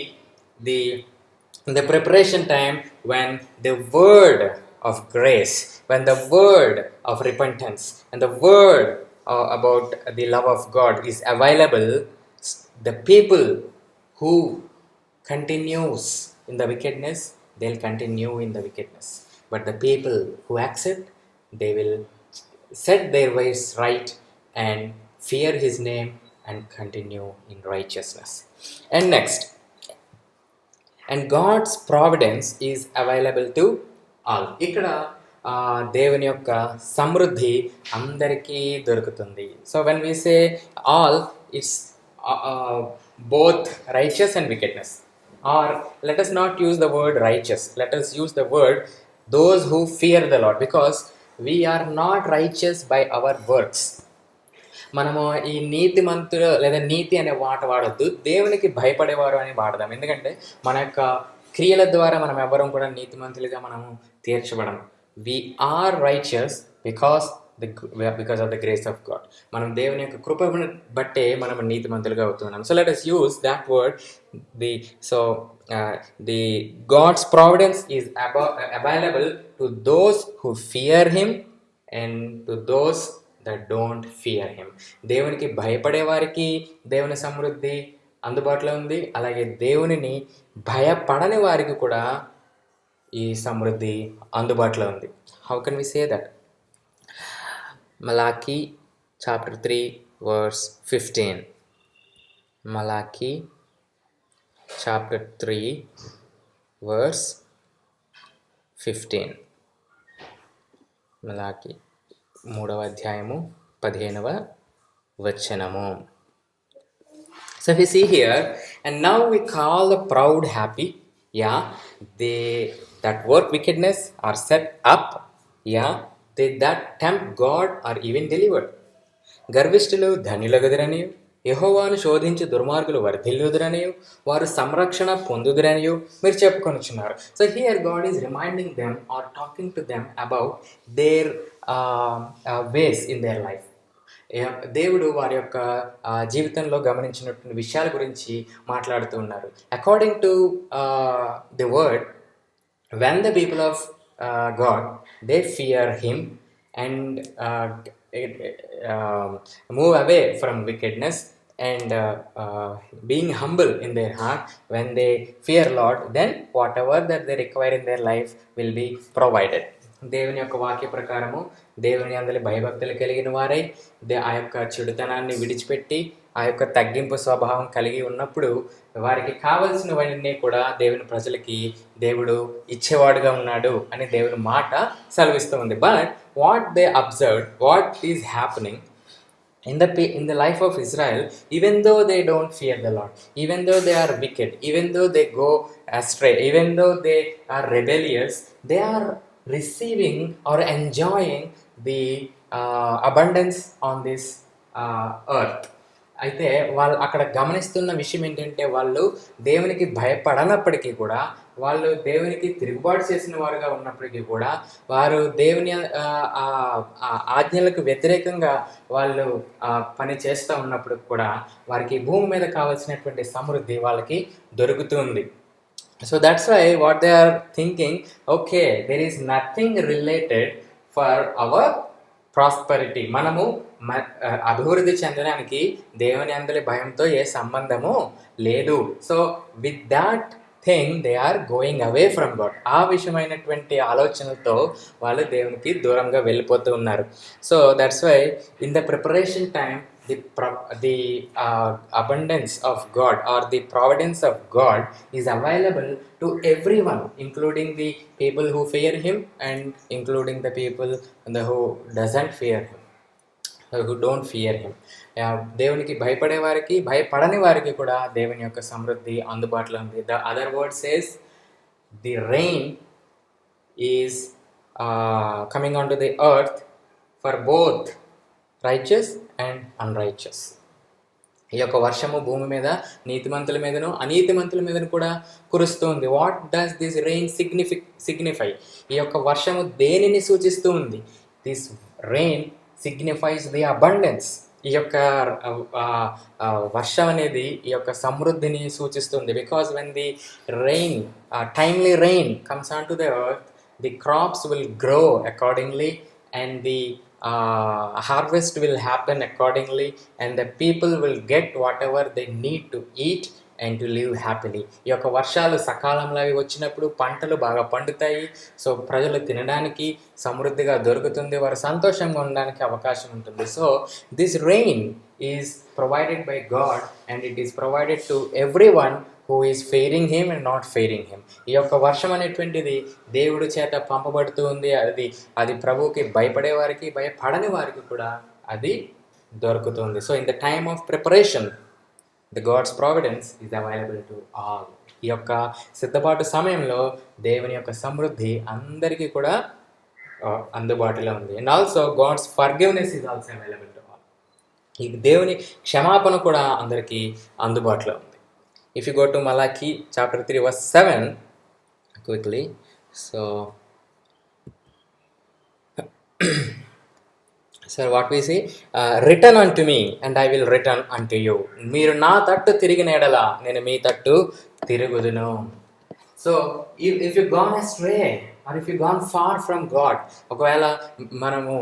[SPEAKER 1] the preparation time when the word of grace, when the word of repentance and the word about the love of God is available. The people who continues in the wickedness, they'll continue in the wickedness, but the people who accept, they will set their ways right and fear his name and continue in righteousness. And next, and God's providence is available to all. ఇక్కడ దేవుని యొక్క సమృద్ధి అందరికీ దొరుకుతుంది. So when we say all, it's both righteous and wickedness. Or let us not use the word righteous, let us use the word those who fear the Lord, because we are not righteous by our works. మనము ఈ నీతిమంతులు లేదా నీతి అనే మాట వాడద్దు, దేవునికి భయపడేవారు అని వాడదాం. ఎందుకంటే మన యొక్క క్రియల ద్వారా మనం ఎవరం కూడా నీతిమంతులుగా మనము తీర్చబడము. We are righteous because of the grace of God. మనం దేవుని యొక్క కృపను బట్టే మనం నీతిమంతులుగా అవుతున్నాం. So let us use that word. The God's providence is available to those who fear him and to those that don't fear him. దేవునికి భయపడే వారికి దేవుని సమృద్ధి అందుబాటులో ఉంది, అలాగే దేవునిని భయపడని వారికి కూడా ఈ సమృద్ధి అందుబాటులో ఉంది. How can we say that? Malachi chapter 3 verse 15. Malachi chapter 3 verse 15. Malachi 3వ అధ్యాయము 15వ వచనము. So we see here, and now we call the proud happy. Yeah, they that work wickedness are set up. Yeah, they that tempt God are even delivered. గర్విష్ఠులు ధన్యులగుదురనియు, యెహోవాను శోధించి దుర్మార్గులు వర్ధిల్లుదురనియు, వారు సంరక్షణ పొందుదురనియు మీరు చెప్పుకొనుచున్నారు. So here God is reminding them or talking to them about their ways in their life. దేవుడు వారి యొక్క జీవితంలో గమనించినటువంటి విషయాల గురించి మాట్లాడుతూ ఉన్నారు. According to the word, when the people of God, they fear him and move away from wickedness and being humble in their heart, when they fear Lord, then whatever that they require in their life will be provided. దేవుని యొక్క వాక్య ప్రకారము దేవుని అందరి భయభక్తులు కలిగిన వారై ఆ యొక్క చెడుతనాన్ని విడిచిపెట్టి ఆ యొక్క తగ్గింపు స్వభావం కలిగి ఉన్నప్పుడు వారికి కావలసినవన్నీ కూడా దేవుని ప్రజలకి దేవుడు ఇచ్చేవాడుగా ఉన్నాడు అని దేవుని మాట సెలవిస్తూ ఉంది. But what they observed, what is happening in the life of Israel, even though they don't fear the Lord, even though they are wicked, even though they go astray, even though they are rebellious, they are receiving or enjoying the abundance on this earth. అయితే వాళ్ళు అక్కడ గమనిస్తున్న విషయం ఏంటంటే, వాళ్ళు దేవునికి భయపడనప్పటికీ కూడా, వాళ్ళు దేవునికి తిరుగుబాటు చేసిన వారుగా ఉన్నప్పటికీ కూడా, వారు దేవుని ఆజ్ఞలకు వ్యతిరేకంగా వాళ్ళు పని చేస్తూ ఉన్నప్పుడు కూడా వారికి భూమి మీద కావాల్సినటువంటి సమృద్ధి వాళ్ళకి దొరుకుతుంది. So that's why what they are thinking, okay, there is nothing related for our prosperity. మనము అభివృద్ధి చెందడానికి దేవుని అందరి భయంతో ఏ సంబంధము లేదు. So with that thing they are going away from God. ఆ విషయమైనటువంటి ఆలోచనలతో వాళ్ళు దేవునికి దూరంగా వెళ్ళిపోతూ ఉన్నారు. So that's why in the preparation time the abundance of God or the providence of God is available to everyone, including the people who fear him and including the people who doesn't fear him. Who don't fear him. దేవునికి భయపడే వారికి, భయపడని వారికి కూడా దేవుని యొక్క సమృద్ధి అందుబాటులో ఉంది. The other word says the rain is coming on to the earth for both righteous and unrighteous. ఈ యొక్క వర్షము భూమి మీద నీతిమంతుల మీదను అనీతిమంతుల మీదను కూడా కురుస్తుంది. What does this rain signify? ఈ యొక్క వర్షము దేనిని సూచిస్తూ ఉంది? This rain signifies the abundance. ఈ యొక్క వర్షం అనేది ఈ యొక్క సమృద్ధిని సూచిస్తుంది. Because when the rain, timely rain comes on to the earth, the crops will grow accordingly and the harvest will happen accordingly, and the people will get whatever they need to eat and to live happily. ఈ యొక్క వర్షాలు సకాలంలో అవి వచ్చినప్పుడు పంటలు బాగా పండుతాయి. So ప్రజలు తినడానికి సమృద్ధిగా దొరుకుతుంది, వారు సంతోషంగా ఉండడానికి అవకాశం ఉంటుంది. So this rain is provided by God and it is provided to every one who is fearing him and not fearing him. ఈ యొక్క వర్షం అనేటువంటిది దేవుడి చేత పంపబడుతూ ఉంది. అది ప్రభువుకి భయపడే వారికి, భయపడని వారికి కూడా అది దొరుకుతుంది. So in the time of preparation the God's providence is available to all. ఈ యొక్క సిద్ధపాటు సమయంలో దేవుని యొక్క సమృద్ధి అందరికీ కూడా అందుబాటులో ఉంది. And also God's forgiveness is also available to all. ఈ దేవుని క్షమాపణ కూడా అందరికీ అందుబాటులో ఉంది. If you go to Malachi chapter 3 verse 7 quickly, so what we see, return unto me and I will return unto you. మీరు నా తట్టు తిరిగిన ఎడల నేను మీ తట్టు తిరుగుదును. So if you gone astray or if you gone far from God, ఒకవేళ మనము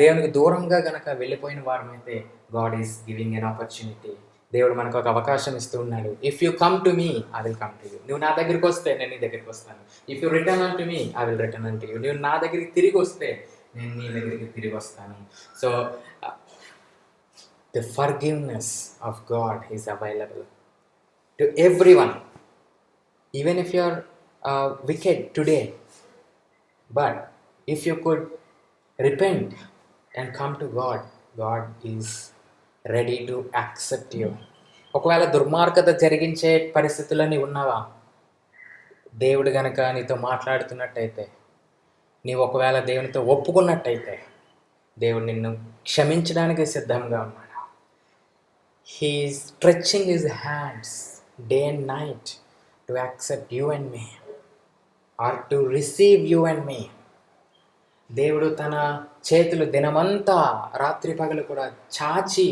[SPEAKER 1] దేవునికి దూరంగా గనక వెళ్ళిపోయిన వారమైతే God is giving an opportunity. దేవుడు మనకు ఒక అవకాశం ఇస్తూ ఉన్నాడు. If you come to me I will come to you. నువ్వు నా దగ్గరికి వస్తే నేను నీ దగ్గరికి వస్తాను. If you return an to me I will return an to you. నువ్వు నా దగ్గరికి తిరిగి వస్తే నేను నీ దగ్గరికి తిరిగి వస్తాను. So the forgiveness of God is available to every one, even if you are wicked today, but if you could repent and come to God, God is ready to accept you. ఒకవేళ దుర్మార్గత జరిగించే పరిస్థితులని ఉన్నావా, దేవుడు గనక నీతో మాట్లాడుతున్నట్టయితే, నీవు ఒకవేళ దేవునితో ఒప్పుకున్నట్టయితే దేవుడు నిన్ను క్షమించడానికి సిద్ధంగా ఉన్నాడు. He is stretching his hands day and night to accept you and me or to receive you and me. దేవుడు తన చేతులు దినమంతా రాత్రి పగలు కూడా చాచి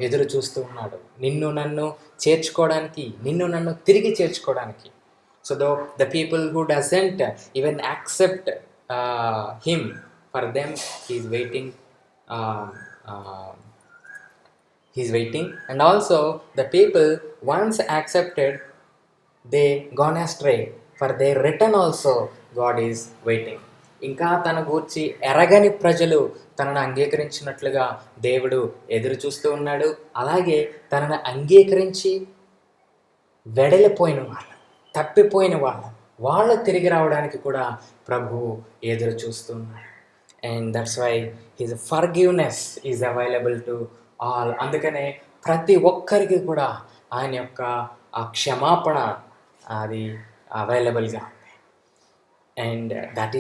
[SPEAKER 1] ఎదురు చూస్తూ ఉన్నాడు నిన్ను నన్ను చేర్చుకోవడానికి, నిన్ను నన్ను తిరిగి చేర్చుకోవడానికి. So the people who doesn't even accept him, for them he is waiting. And also the people once accepted they gone astray, for they return also God is waiting. ఇంకా తన గూర్చి ఎరగని ప్రజలు తనను అంగీకరించినట్లుగా దేవుడు ఎదురు చూస్తూ ఉన్నాడు. అలాగే తనను అంగీకరించి వెడలిపోయిన వాళ్ళు, తప్పిపోయిన వాళ్ళు తిరిగి రావడానికి కూడా ప్రభువు ఎదురు చూస్తూ ఉన్నాడు. And that's why his forgiveness is available to all. అందుకనే ప్రతి ఒక్కరికి కూడా ఆయన యొక్క ఆ క్షమాపణ అది అవైలబుల్గా. And that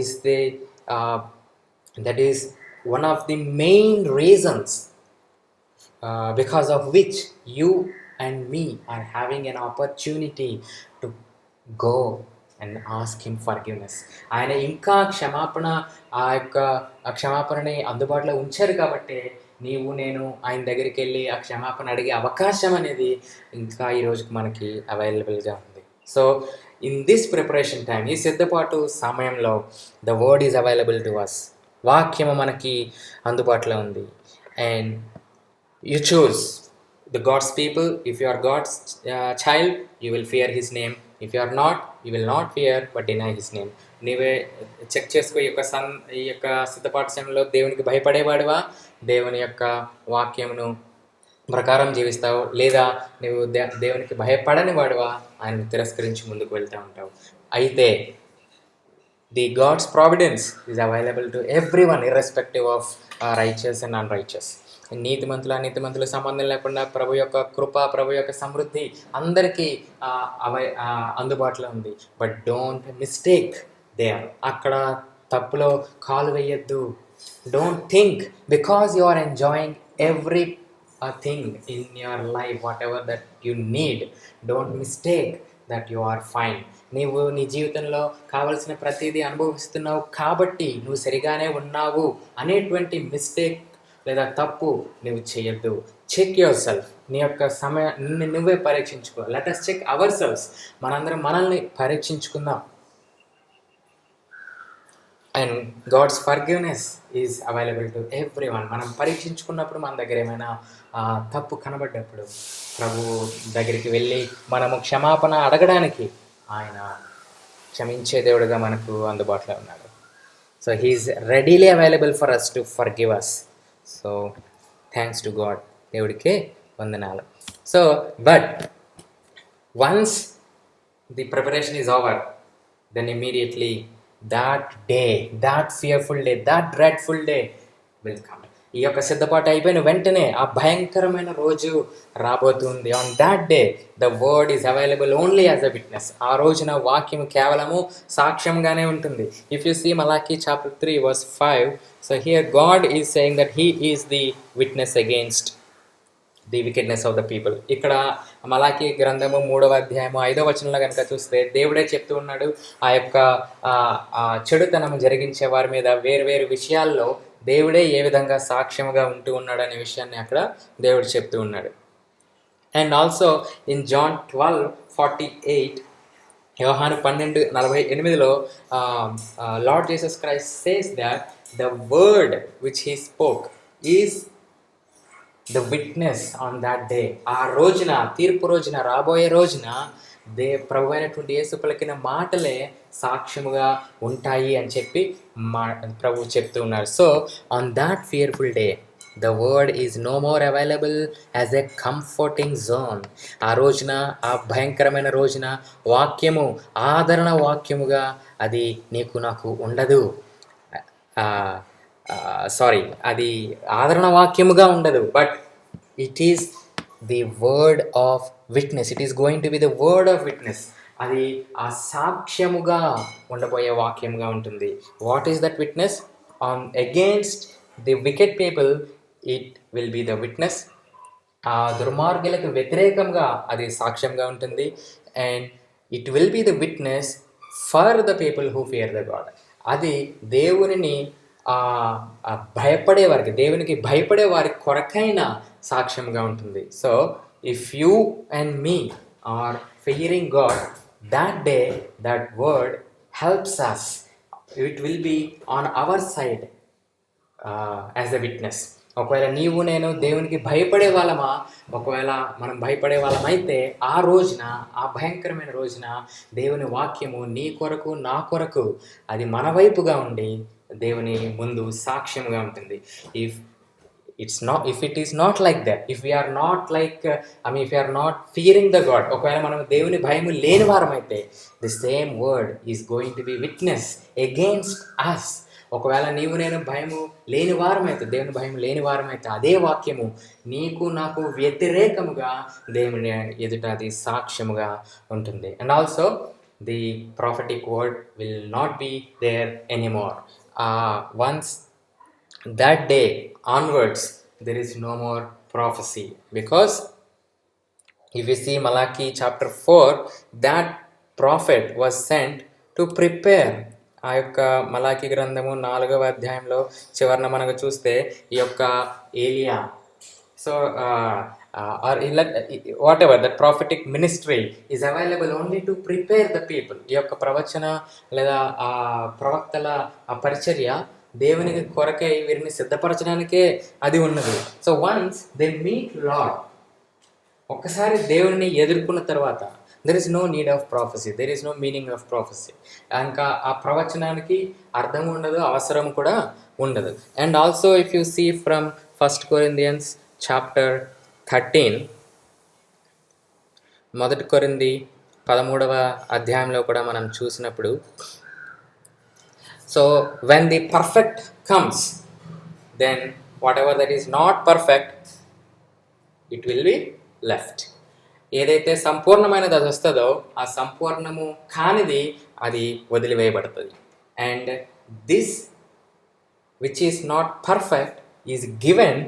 [SPEAKER 1] is one of the main reasons because of which you and me are having an opportunity to go and ask him forgiveness. ఆయన ఇంకా ఆ యొక్క క్షమాపణని అందుబాటులో ఉంచారు కాబట్టి నీవు నేను ఆయన దగ్గరికి వెళ్ళి ఆ క్షమాపణ అడిగే అవకాశం అనేది ఇంకా ఈ రోజుకి మనకి అవైలబుల్గా ఉంది. So in this preparation time, ఈ సిద్ధపాటు సమయంలో the word is available to us. వాక్యము మనకి అందుబాటులో ఉంది. And you choose the God's people. If you are God's child you will fear his name. If you are not you will not fear but deny his name. నీవే check చేసుకో. ఈ యొక్క సిద్ధపాటు సమయంలో దేవునికి భయపడేవాడువా, దేవుని యొక్క వాక్యమును ప్రకారం జీవిస్తావు, లేదా నువ్వు దేవునికి భయపడని వాడువా, ఆయన తిరస్కరించి ముందుకు వెళ్తూ ఉంటావు. అయితే the God's providence is available to every one irrespective of righteous and unrighteous. నీతిమంతుల సంబంధం లేకుండా ప్రభు యొక్క కృప, ప్రభు యొక్క సమృద్ధి అందరికీ అందుబాటులో ఉంది. But don't mistake there. అక్కడ తప్పులో కాలు వేయద్దు. Don't think because you are enjoying everything in your life, whatever that you need, don't mistake that you are fine. నీవు నీ జీవితంలో కావలసిన ప్రతిదీ అనుభవిస్తున్నావు కాబట్టి నువ్వు సరిగానే ఉన్నావు అనేటువంటి మిస్టేక్ లేదా తప్పు నువ్వు చేయొద్దు. Check yourself. నీ యొక్క నిన్ను నువ్వే పరీక్షించుకో. Let us check ourselves. మనందరం మనల్ని పరీక్షించుకుందాం. And God's forgiveness is available to every one. మనం పరీక్షించుకున్నప్పుడు మన దగ్గర ఏమైనా తప్పు కనబడ్డప్పుడు ప్రభు దగ్గరికి వెళ్ళి మనము క్షమాపణ అడగడానికి ఆయన క్షమించే దేవుడుగా మనకు అందుబాటులో ఉన్నాడు. So he is readily available for us to forgive us. So thanks to God. దేవుడికే వందనాలు. So but once the preparation is over, then immediately that day, that fearful day, that dreadful day will come. ఈ యొక్క సిద్ధపాటు అయిపోయిన వెంటనే ఆ భయంకరమైన రోజు రాబోతుంది. On that day the word is available only as a witness. ఆ రోజున వాక్యం కేవలము సాక్ష్యంగానే ఉంటుంది. If you see Malachi chapter 3 verse 5, so here God is saying that he is the witness against the wickedness of the people. ఇక్కడ మలాకి గ్రంథము 3వ అధ్యాయము 5వ వచనంలో కనుక చూస్తే దేవుడే చెప్తూ ఉన్నాడు ఆ యొక్క చెడుతనము జరిగించే వారి మీద వేరు విషయాల్లో దేవుడే ఏ విధంగా సాక్ష్యముగా ఉంటూ ఉన్నాడు అనే విషయాన్ని అక్కడ దేవుడు చెప్తూ ఉన్నాడు. అండ్ ఆల్సో ఇన్ John 12:48, యోహాను 12:48లో Lord Jesus Christ says that the word which he spoke is the witness on that day. ఆ రోజున, తీర్పు రోజున, రాబోయే రోజున ప్రభు అయినటువంటి యేసు పలికిన మాటలే సాక్ష్యముగా ఉంటాయి అని చెప్పి ప్రభు చెప్తూ ఉన్నారు. So on that fearful day the word is no more available as a comforting zone. ఆ రోజున, ఆ భయంకరమైన రోజున వాక్యము ఆదరణ వాక్యముగా అది నీకు నాకు ఉండదు. అది ఆదరణ వాక్యముగా ఉండదు. But it is the word of witness. It is going to be the word of witness. అది ఆ సాక్ష్యముగా ఉండబోయే వాక్యముగా ఉంటుంది. What is that witness? On against the wicked people it will be the witness. ఆ దుర్మార్గులకు వ్యతిరేకంగా అది సాక్ష్యంగా ఉంటుంది. And it will be the witness for the people who fear the God. అది దేవునికి భయపడే వారి కొరకైన సాక్ష్యంగా ఉంటుంది. So if you and me are fearing God, that day that word helps us. It will be on our side as a witness. ఒకవేళ నీవు నేను దేవునికి భయపడే వాళ్ళమా, ఒకవేళ మనం భయపడే వాళ్ళమైతే ఆ రోజున, ఆ భయంకరమైన రోజున దేవుని వాక్యము నీ కొరకు నా కొరకు అది మన వైపుగా ఉండి దేవుని ముందు సాక్ష్యంగా ఉంటుంది. If it is not like that, if we are not like if we are not fearing the God, ఒకవేళ మనం దేవుని భయము లేని వారమైతే the same word is going to be witness against us. ఒకవేళ నీవు నేను భయము లేని వారమైతే, దేవుని భయం లేని వారమైతే అదే వాక్యము నీకు నాకు వ్యతిరేకముగా దేవుని ఎదుట అది సాక్ష్యముగా ఉంటుంది. And also the prophetic word will not be there anymore. Once that day onwards there is no more prophecy, because if you see Malachi chapter 4, that prophet was sent to prepare. ఆ యొక్క మలాకి గ్రంథము 4వ అధ్యాయంలో చివరన మనకు చూస్తే ఈ యొక్క ఏలియా, so what ever that prophetic ministry is available only to prepare the people. ఈ యొక్క ప్రవచన లేదా ఆ ప్రవక్తల ఆ పరిచర్య దేవునికి కొరకై వీరిని సిద్ధపరచడానికే అది ఉన్నది. So once they meet Lord, ఒక్కసారి దేవుని ఎదుర్కొన్న తర్వాత there is no need of prophecy, there is no meaning of prophecy. ఇంకా ఆ ప్రవచనానికి అర్థం ఉండదు, అవసరం కూడా ఉండదు. And also if you see from 1 Corinthians chapter 13, 1 కొరింథీ 13వ అధ్యాయంలో కూడా మనం చూసినప్పుడు So when the perfect comes, then whatever that is not perfect, it will be left. ఏదైతే సంపూర్ణమైనది అది వస్తుందో ఆ సంపూర్ణము కానిది అది వదిలివేయబడుతుంది. And this which is not perfect is given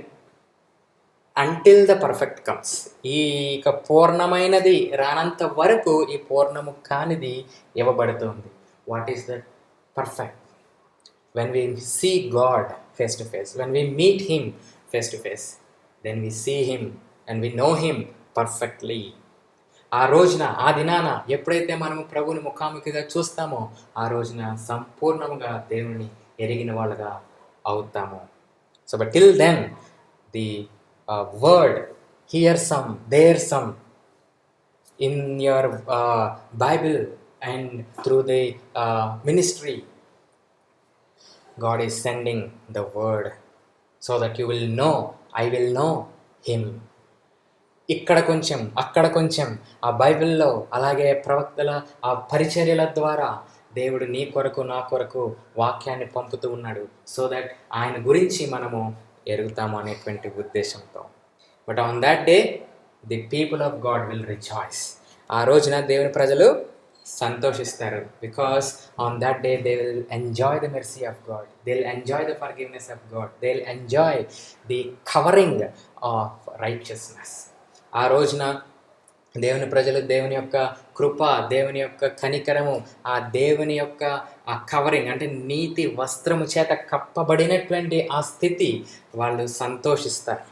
[SPEAKER 1] until the perfect comes. ఈ పూర్ణమైనది రానంత వరకు ఈ పూర్ణము కానిది ఇవ్వబడుతుంది. What is that perfect? When we see God face to face, when we meet Him face to face, then we see Him and we know Him perfectly. ఆ రోజున, ఆ దినాన ఎప్పుడైతే మనము ప్రభుని ముఖాముఖిగా చూస్తామో ఆ రోజున సంపూర్ణముగా దేవుని ఎరిగిన వాళ్ళగా అవుతాము. So but till then the word hear some, there some in your Bible and through the ministry, God is sending the word so that you will know, I will know Him. ఇక్కడ కొంచెం అక్కడ కొంచెం ఆ బైబిల్లో అలాగే ప్రవక్తల ఆ పరిచర్యల ద్వారా దేవుడు నీ కొరకు నా కొరకు వాక్యాన్ని పంపుతూ ఉన్నాడు. సో దట్ ఆయన గురించి మనము ఎరుగుతాము అనేటువంటి ఉద్దేశంతో. But on that day the people of God will rejoice. ఆ రోజున దేవుని ప్రజలు సంతోషిస్తారు. Because on that day they will enjoy the mercy of God, they will enjoy the forgiveness of God, they will enjoy the covering of righteousness. ఆ రోజున దేవుని ప్రజలు దేవుని యొక్క కృప, దేవుని యొక్క కనికరము, ఆ దేవుని యొక్క ఆ కవరింగ్ అంటే నీతి వస్త్రము చేత కప్పబడినటువంటి ఆ స్థితి వాళ్ళు సంతోషిస్తారు.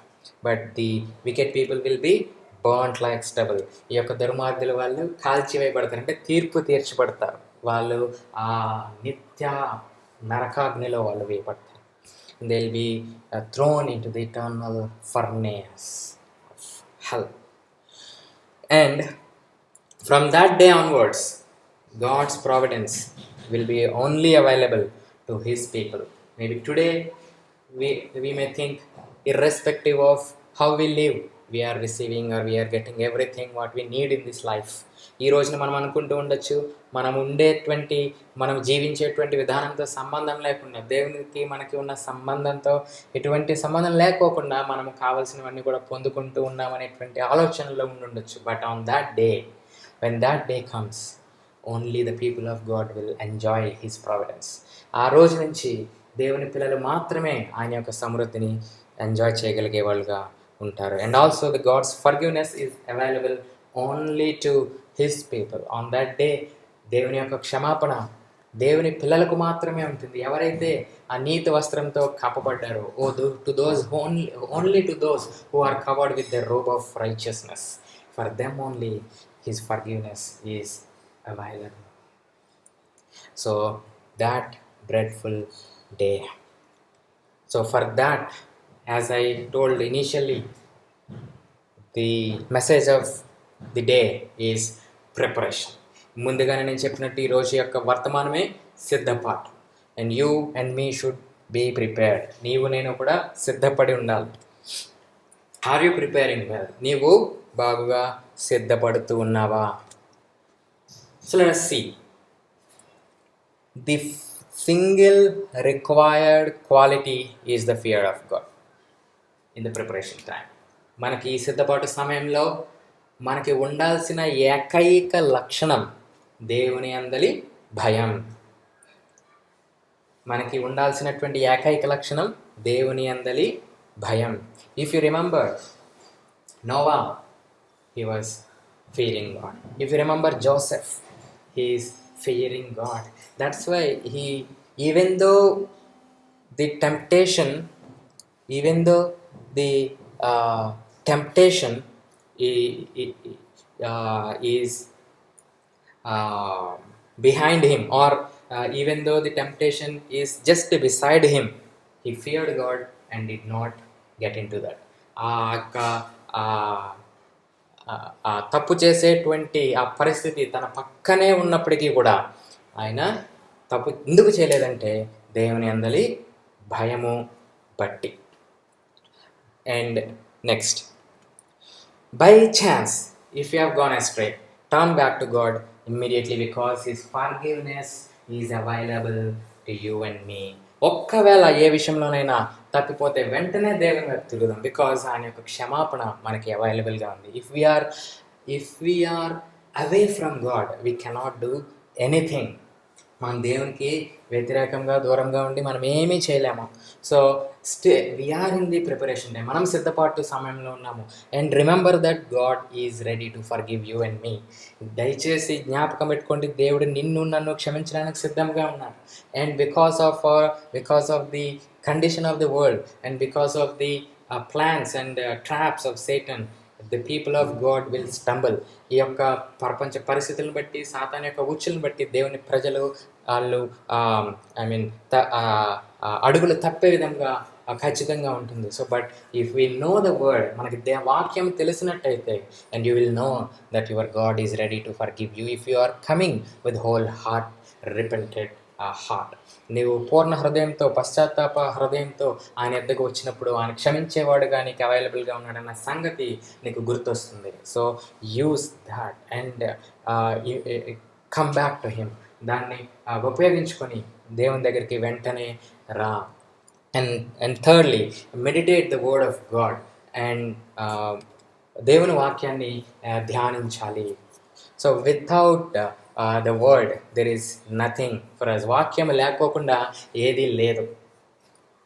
[SPEAKER 1] But the wicket people will be burned like stubble. ఈ యొక్క దుర్మార్గులు వాళ్ళు కాల్చివేయబడతారు, అంటే తీర్పు తీర్చబడతారు. వాళ్ళు ఆ నిత్య నరకాగ్నిలో వాళ్ళు వేయబడతారు. They will be thrown into the eternal furnace of hell. And from that day onwards, God's providence will be only available to His people. Maybe today we may think, irrespective of how we live, we are receiving or we are getting everything what we need in this life. ఈ రోజున మనం అనుకుంటూ ఉండొచ్చు, మనం జీవించేటువంటి విధానంతో సంబంధం లేకుండా, దేవునికి మనకి ఉన్న సంబంధంతో ఎటువంటి సంబంధం లేకోకుండా మనము కావాల్సినవన్నీ కూడా పొందుకుంటూ ఉన్నామనేటువంటి ఆలోచనలో ఉండొచ్చు. But on that day, when that day comes, only the people of God will enjoy His providence. ఆ రోజు నుంచి దేవుని పిల్లలు మాత్రమే ఆయన యొక్క సమృద్ధిని ఎంజాయ్ చేయగలిగే వాళ్ళుగా ఉంటారు. And also the God's forgiveness is available only to his people. On that day దేవుని యొక్క క్షమాపణ దేవుని పిల్లలకు మాత్రమే ఉంటుంది. ఎవరైతే ఆ నీతి వస్త్రంతో కప్పబడ్డారో, to those only to those who are covered with the robe of righteousness, for them only his forgiveness is available. So that dreadful day. So for that, as I told initially, the message of the day is preparation. ముందుగానే నేను చెప్పినట్టు ఈ రోజు యొక్క వర్తమానమే సిద్ధపాటు. And you and me should be prepared. నీవు నేను కూడా సిద్ధపడి ఉండాలి. Are you preparing well? నీవు బాగుగా సిద్ధపడుతూ ఉన్నావా? So let's see. The single required quality is the fear of God in the preparation time. మనకి ఈ సిద్ధపాటు సమయంలో మనకి ఉండాల్సిన ఏకైక లక్షణం దేవుని యందలి భయం. మనకి ఉండాల్సినటువంటి ఏకైక లక్షణం దేవుని యందలి భయం. If you remember Noah, he was fearing God. If you remember Joseph, he is fearing God. That's why even though the temptation is behind him, or even though the temptation is just beside him, he feared God and did not get into that. తప్పు చేసేటువంటి ఆ పరిస్థితి తన పక్కనే ఉన్నప్పటికీ కూడా ఆయన తప్పు ఎందుకు చేయలేదంటే దేవుని యందలి భయము బట్టి. And next, by chance if you have gone astray, turn back to God immediately, because His forgiveness is available you and me. ఒక్కవేళ ఏ విషయంలోనైనా తప్పిపోతే వెంటనే దేవుని వైపు తిరుగుదాం, బికాజ్ ఆయన యొక్క క్షమాపణ మనకి అవైలబుల్గా ఉంది. If we're away from God we cannot do anything. మనం దేవునికి వ్యతిరేకంగా దూరంగా ఉండి మనం ఏమీ చేయలేము. So we're in the preparation time, మనం సిద్ధపాటు సమయంలో ఉన్నాము. And remember that God is ready to forgive you and me. దయచేసి జ్ఞాపకం పెట్టుకోండి, దేవుడు నిన్ను నన్ను క్షమించడానికి సిద్ధంగా ఉన్నాడు. And because of the condition of the world and because of the plans and traps of Satan, the people of God will stumble. ఈ యొక్క ప్రపంచ పరిస్థితులను బట్టి, సాతాను యొక్క ఉచ్చులను బట్టి దేవుని ప్రజలు వాళ్ళు అడుగులు తప్పే విధంగా ఖచ్చితంగా ఉంటుంది. So but if we know the word, మనకి వాక్యం తెలిసినట్టయితే, and you will know that your God is ready to forgive you if you are coming with whole heart, repented heart. నీవు పూర్ణ హృదయంతో, పశ్చాత్తాప హృదయంతో ఆయన ఎద్దకు వచ్చినప్పుడు ఆయన క్షమించేవాడుగా నీకు అవైలబుల్గా ఉన్నాడన్న సంగతి నీకు గుర్తొస్తుంది. So use that and come back to him. దాన్ని ఉపయోగించుకొని దేవుని దగ్గరికి వెంటనే రా. And thirdly, meditate the word of God. And దేవుని వాక్యాన్ని ధ్యానించాలి. So without the word there is nothing for us. వాక్యం లేకోకుండా ఏది లేదు.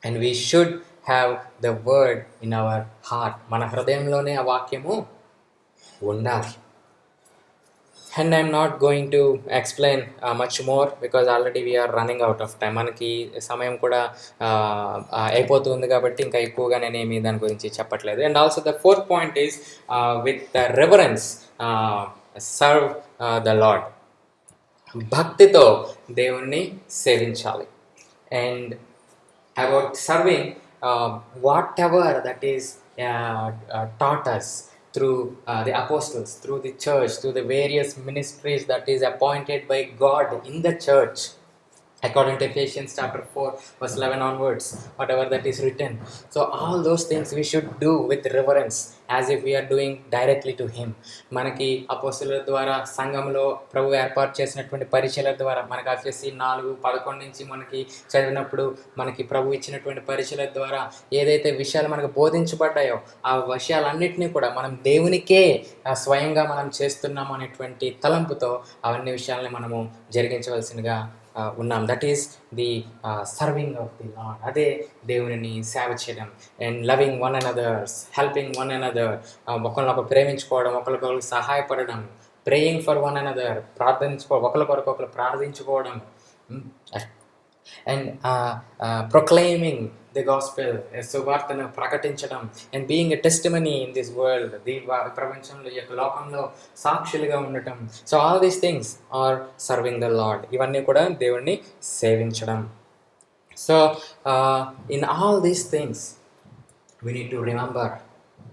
[SPEAKER 1] And we should have the word in our heart. మన హృదయంలోనే ఆ వాక్యము ఉండాలి. And I'm not going to explain much more because already we are running out of time. మనకి సమయం కూడా అయిపోతుంది కాబట్టి ఇంకా ఎక్కువగా నేనేమి దాని గురించి చెప్పట్లేదు. And also the fourth point is with the reverence serve the lord. భక్తితో దేవుణ్ణి సేవించాలి. And about serving, what ever that is taught us through the apostles, through the church, through the various ministries that is appointed by God in the church, according to Ephesians chapter 4 verse 11 onwards, whatever that is written. So all those things we should do with reverence as if we are doing directly to him. మనకి అపోస్తలుల ద్వారా సంఘంలో ప్రభు ఏర్పాటు చేసినటువంటి పరిచయాల ద్వారా, మనకి ఎఫెసీ 4:11 నుంచి మనకి చదివినప్పుడు మనకి ప్రభు ఇచ్చినటువంటి పరిచయాల ద్వారా ఏదైతే విషయాలు మనకు బోధించబడ్డాయో ఆ విషయాలన్నింటినీ కూడా మనం దేవునికే స్వయంగా మనం చేస్తున్నాము అనేటువంటి తలంపుతో అవన్నీ విషయాలని మనము జరిగించవలసినగా ఉన్నాం. That is the serving of the Lord. అదే దేవునిని సేవ చేయడం. And loving one anothers, helping one another, ఒకరినొకరు ప్రేమించుకోవడం, ఒకరికొకరికి సహాయపడడం, ప్రేయింగ్ ఫర్ వన్ అనదర్, ఒకరికొకరు ప్రార్థించుకోవడం, అండ్ ప్రొక్లెయిమింగ్ ది గాస్పెల్, సువార్తను ప్రకటించడం, and being a testimony in this world, ఈ ప్రపంచంలో, ఈ యొక్క లోకంలో సాక్షులుగా ఉండటం. So all these things are serving the Lord. ఇవన్నీ కూడా దేవుణ్ణి సేవించడం. So in all these things we need to remember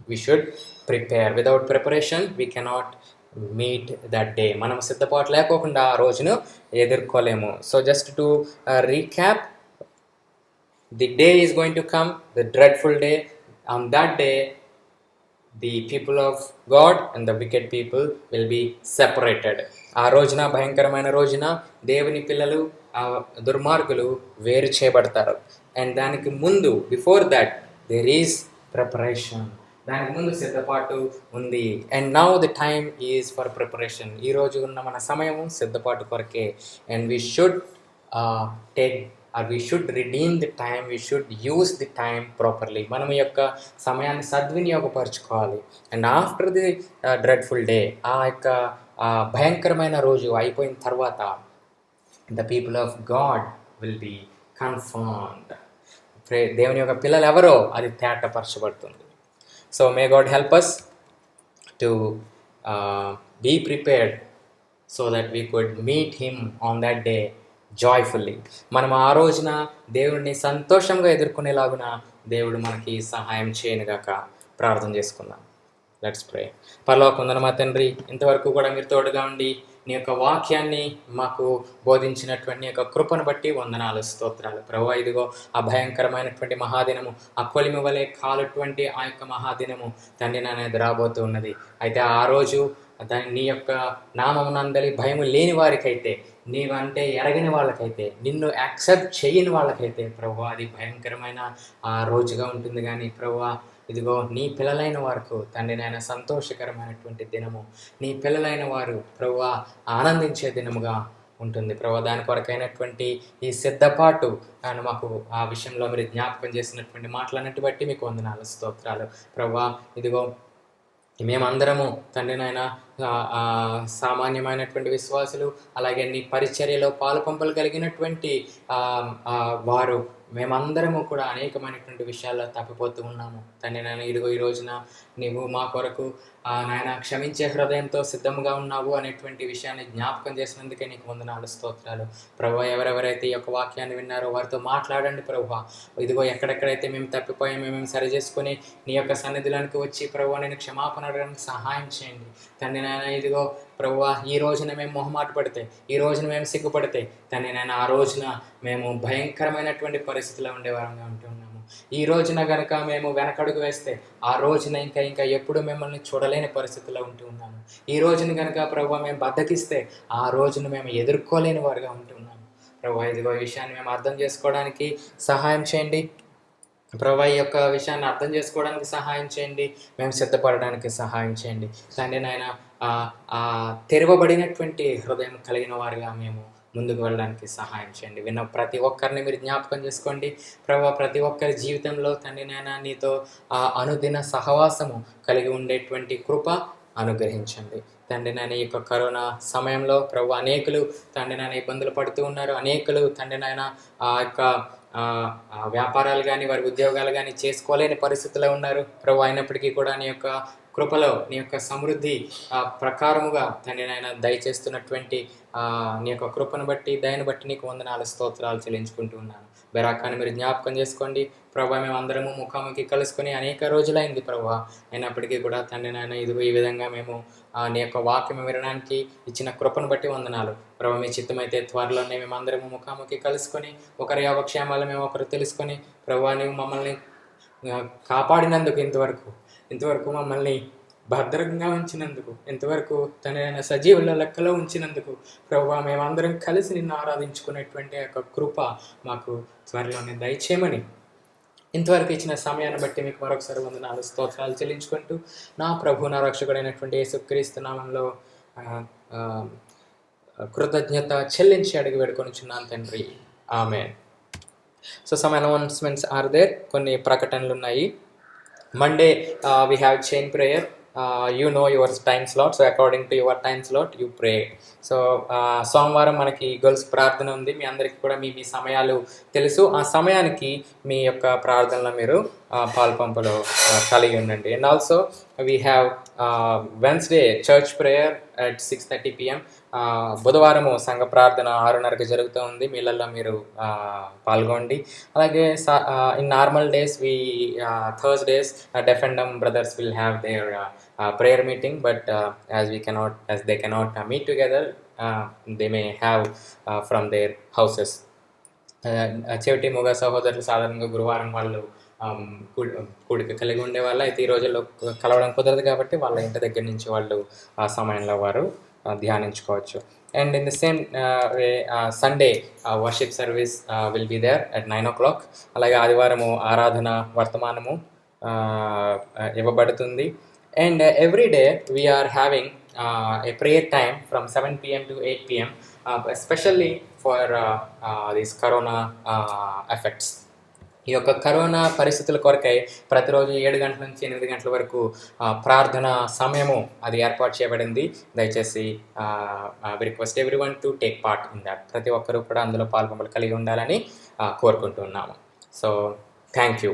[SPEAKER 1] we should prepare. Without preparation we cannot meet that day. మనం సిద్ధపాటు లేకోకుండా ఆ రోజును ఎదుర్కోలేము. So just to recap, the day is going to come, the dreadful day. On that day the people of God and the wicked people will be separated. ఆ రోజున, భయంకరమైన రోజున దేవుని పిల్లలు, దుర్మార్గులు వేరు చేయబడతారు. అండ్ దానికి ముందు, before that there is preparation. దానికి ముందు సిద్ధపాటు ఉంది. And now the time is for preparation. ఈరోజు ఉన్న మన సమయము సిద్ధపాటు కొరకే. And we should we should redeem the time, we should use the time properly. మనం యొక్క సమయాన్ని సద్వినియోగపరచుకోవాలి. And after the dreadful day, ఆ యొక్క భయంకరమైన రోజు అయిపోయిన తర్వాత, the people of God will be confirmed. దేవుని యొక్క పిల్లలు ఎవరో అది తేటపరచబడుతుంది. So may God help us to be prepared so that we could meet him on that day joyfully. మనం ఆ రోజున దేవుడిని సంతోషంగా ఎదుర్కొనేలాగున దేవుడు మనకి సహాయం చేయనుగాక. ప్రార్థన చేసుకుందాం. Let's pray. పరలోకమందున్న మా తండ్రి, ఇంతవరకు కూడా మీరు తోడుగా ఉండి నీ యొక్క వాక్యాన్ని మాకు బోధించినటువంటి నీ యొక్క కృపను బట్టి వందనాలు, స్తోత్రాలు. ప్రభువా, ఇదిగో ఆ భయంకరమైనటువంటి మహాదినము, ఆ కొలిమి వలె కాలుటువంటి ఆ యొక్క మహాదినము తండ్రి నానేది రాబోతూ ఉన్నది. అయితే ఆ రోజు దాని నీ యొక్క నామమునందలి భయము లేని వారికైతే నీవంటే ఎరగని వాళ్ళకైతే, నిన్ను యాక్సెప్ట్ చేయని వాళ్ళకైతే ప్రభువా అది భయంకరమైన రోజుగా ఉంటుంది. కానీ ప్రభువా ఇదిగో నీ పిల్లలైన వారికి తండ్రి నాయన సంతోషకరమైనటువంటి దినము, నీ పిల్లలైన వారు ప్రభువా ఆనందించే దినముగా ఉంటుంది ప్రభువా. దాని కొరకైనటువంటి ఈ సిద్ధపాటు మాకు ఆ విషయంలో మీరు జ్ఞాపకం చేసినటువంటి మాటలన్నిటి బట్టి మీకు వందనాలు, స్తోత్రాలు ప్రభువా. ఇదిగో మేమందరము తండ్రి నాయన సామాన్యమైనటువంటి విశ్వాసులు, అలాగే నీ పరిచర్యలో పాలు పంపలు కలిగినటువంటి వారు మేమందరము కూడా అనేకమైనటువంటి విషయాల్లో తప్పిపోతూ ఉన్నాము తండ్రి నాయన. ఇదిగో ఈ రోజున నీవు మా కొరకు నాయన క్షమించే హృదయంతో సిద్ధంగా ఉన్నావు అనేటువంటి విషయాన్ని జ్ఞాపకం చేసినందుకే నీకు వందనాలు, స్తోత్రాలు ప్రభువా. ఎవరెవరైతే ఈ యొక్క వాక్యాన్ని విన్నారో వారితో మాట్లాడండి ప్రభువా. ఇదిగో ఎక్కడెక్కడైతే మేము తప్పిపోయామో మేము సరి చేసుకుని నీ యొక్క సన్నిధిలోనికి వచ్చి ప్రభువా నేను క్షమాపణ అడగడానికి సహాయం చేయండి తండ్రి నాయన. ఇదిగో ప్రభువా ఈ రోజున మేము మొహమాట పడితే, ఈ రోజున మేము సిగ్గుపడితే తండ్రి నాయన ఆ రోజున మేము భయంకరమైనటువంటి పరిస్థితిలో ఉండేవారంగా ఉంటున్నాము. ఈ రోజున కనుక మేము వెనకడుగు వేస్తే ఆ రోజున ఇంకా ఎప్పుడు మిమ్మల్ని చూడలేని పరిస్థితిలో ఉంటూ ఉన్నాము. ఈ రోజున కనుక ప్రభువా మేము బద్దకిస్తే ఆ రోజును మేము ఎదుర్కోలేని వారుగా ఉంటున్నాము ప్రభువా. ఇదిగో ఈ విషయాన్ని మేము అర్థం చేసుకోవడానికి సహాయం చేయండి ప్రభువా. ఈ యొక్క విషయాన్ని అర్థం చేసుకోవడానికి సహాయం చేయండి, మేము సిద్ధపడడానికి సహాయం చేయండి తండ్రి నాయన. తెరవబడినటువంటి హృదయం కలిగిన వారుగా మేము ముందుకు వెళ్ళడానికి సహాయం చేయండి. విన్న ప్రతి ఒక్కరిని మీరు జ్ఞాపకం చేసుకోండి ప్రభువా. ప్రతి ఒక్కరి జీవితంలో తండ్రి నాయన నీతో అనుదిన సహవాసము కలిగి ఉండేటువంటి కృప అనుగ్రహించండి తండ్రి నాయన. ఈ యొక్క కరోనా సమయంలో ప్రభు అనేకులు తండ్రి నాయన ఇబ్బందులు పడుతూ ఉన్నారు. అనేకులు తండ్రి నాయన ఆ యొక్క వ్యాపారాలు కానీ వారి ఉద్యోగాలు కానీ చేసుకోలేని పరిస్థితిలో ఉన్నారు ప్రభు. అయినప్పటికీ కూడా నీ యొక్క కృపలో నీ యొక్క సమృద్ధి ప్రకారముగా తండ్రి నాయన దయచేస్తున్నటువంటి నీ యొక్క కృపను బట్టి దయను బట్టి నీకు వందనాలు, స్తోత్రాలు చెల్లించుకుంటూ ఉన్నాను. బెరాకాన్ని మీరు జ్ఞాపకం చేసుకోండి ప్రభా. మేము అందరము ముఖాముఖి కలుసుకొని అనేక రోజులైంది ప్రభా. అయినప్పటికీ కూడా తండ్రి నాయన ఇదిగో ఈ విధంగా మేము నీ యొక్క వాక్యం వినడానికి ఇచ్చిన కృపను బట్టి వందనాలు ప్రభా. మీ చిత్తమైతే త్వరలోనే మేము అందరము ముఖాముఖి కలుసుకొని ఒకరి యోగక్షేమాలు మేము ఒకరు తెలుసుకొని ప్రభా నీవు మమ్మల్ని కాపాడినందుకు ఇంతవరకు మమ్మల్ని భద్రంగా ఉంచినందుకు, ఇంతవరకు తన సజీవుల లెక్కలో ఉంచినందుకు ప్రభువా మేమందరం కలిసి నిన్ను ఆరాధించుకునేటువంటి యొక్క కృప మాకు త్వరలోనే దయచేయమని ఇంతవరకు ఇచ్చిన సమయాన్ని బట్టి మీకు మరొకసారి వందనాలు, స్తోత్రాలు చెల్లించుకుంటూ నా ప్రభు నా రక్షకుడైనటువంటి యేసుక్రీస్తు నామంలో కృతజ్ఞత చెల్లించి అడిగి వేడుకొనిచున్నాను తండ్రి, amen. So some announcements are there. కొన్ని ప్రకటనలు ఉన్నాయి. Monday we have chain prayer. You know your time slot, so according to your time slot you pray. So సోమవారం మనకి గర్ల్స్ ప్రార్థన ఉంది. మీ అందరికీ కూడా మీ సమయాలు తెలుసు. ఆ సమయానికి మీ యొక్క ప్రార్థనలో మీరు పాల్పంపులో కలిగి ఉండండి. And also we have Wednesday church prayer at 6:30 PM. బుధవారము సంఘ ప్రార్థన 6:30కి జరుగుతూ ఉంది. మీళ్ళల్లో మీరు పాల్గొండి. అలాగే in normal days Thursdays deaf and dumb brothers will have their prayer meeting, but as they cannot meet together, they may have from their houses. చెవిటి మూగ సహోదరులు సాధారణంగా గురువారం వాళ్ళు కూడిక కలిగి ఉండే వాళ్ళు అయితే ఈ రోజుల్లో కలవడం కుదరదు కాబట్టి వాళ్ళ ఇంటి దగ్గర నుంచి వాళ్ళు ఆ సమయంలో వారు ధ్యానించుకోవచ్చు. And in the same way Sunday worship service will be there at 9 o'clock. అలాగే ఆదివారము ఆరాధన వర్తమానము ఇవ్వబడుతుంది. And every day we are having a prayer time from 7 PM to 8 PM, especially for these corona effects. ఈ యొక్క corona పరిస్థితుల కొరకై ప్రతిరోజు 7 గంటల నుంచి 8 గంటల వరకు ప్రార్థన సమయము అది ఏర్పాటు చేయబడింది. దయచేసి request everyone to take part in that. ప్రతి ఒక్కరూ కూడా అందులో పాల్గొనలు కలిగి ఉండాలని కోరుకుంటున్నాము. So thank you.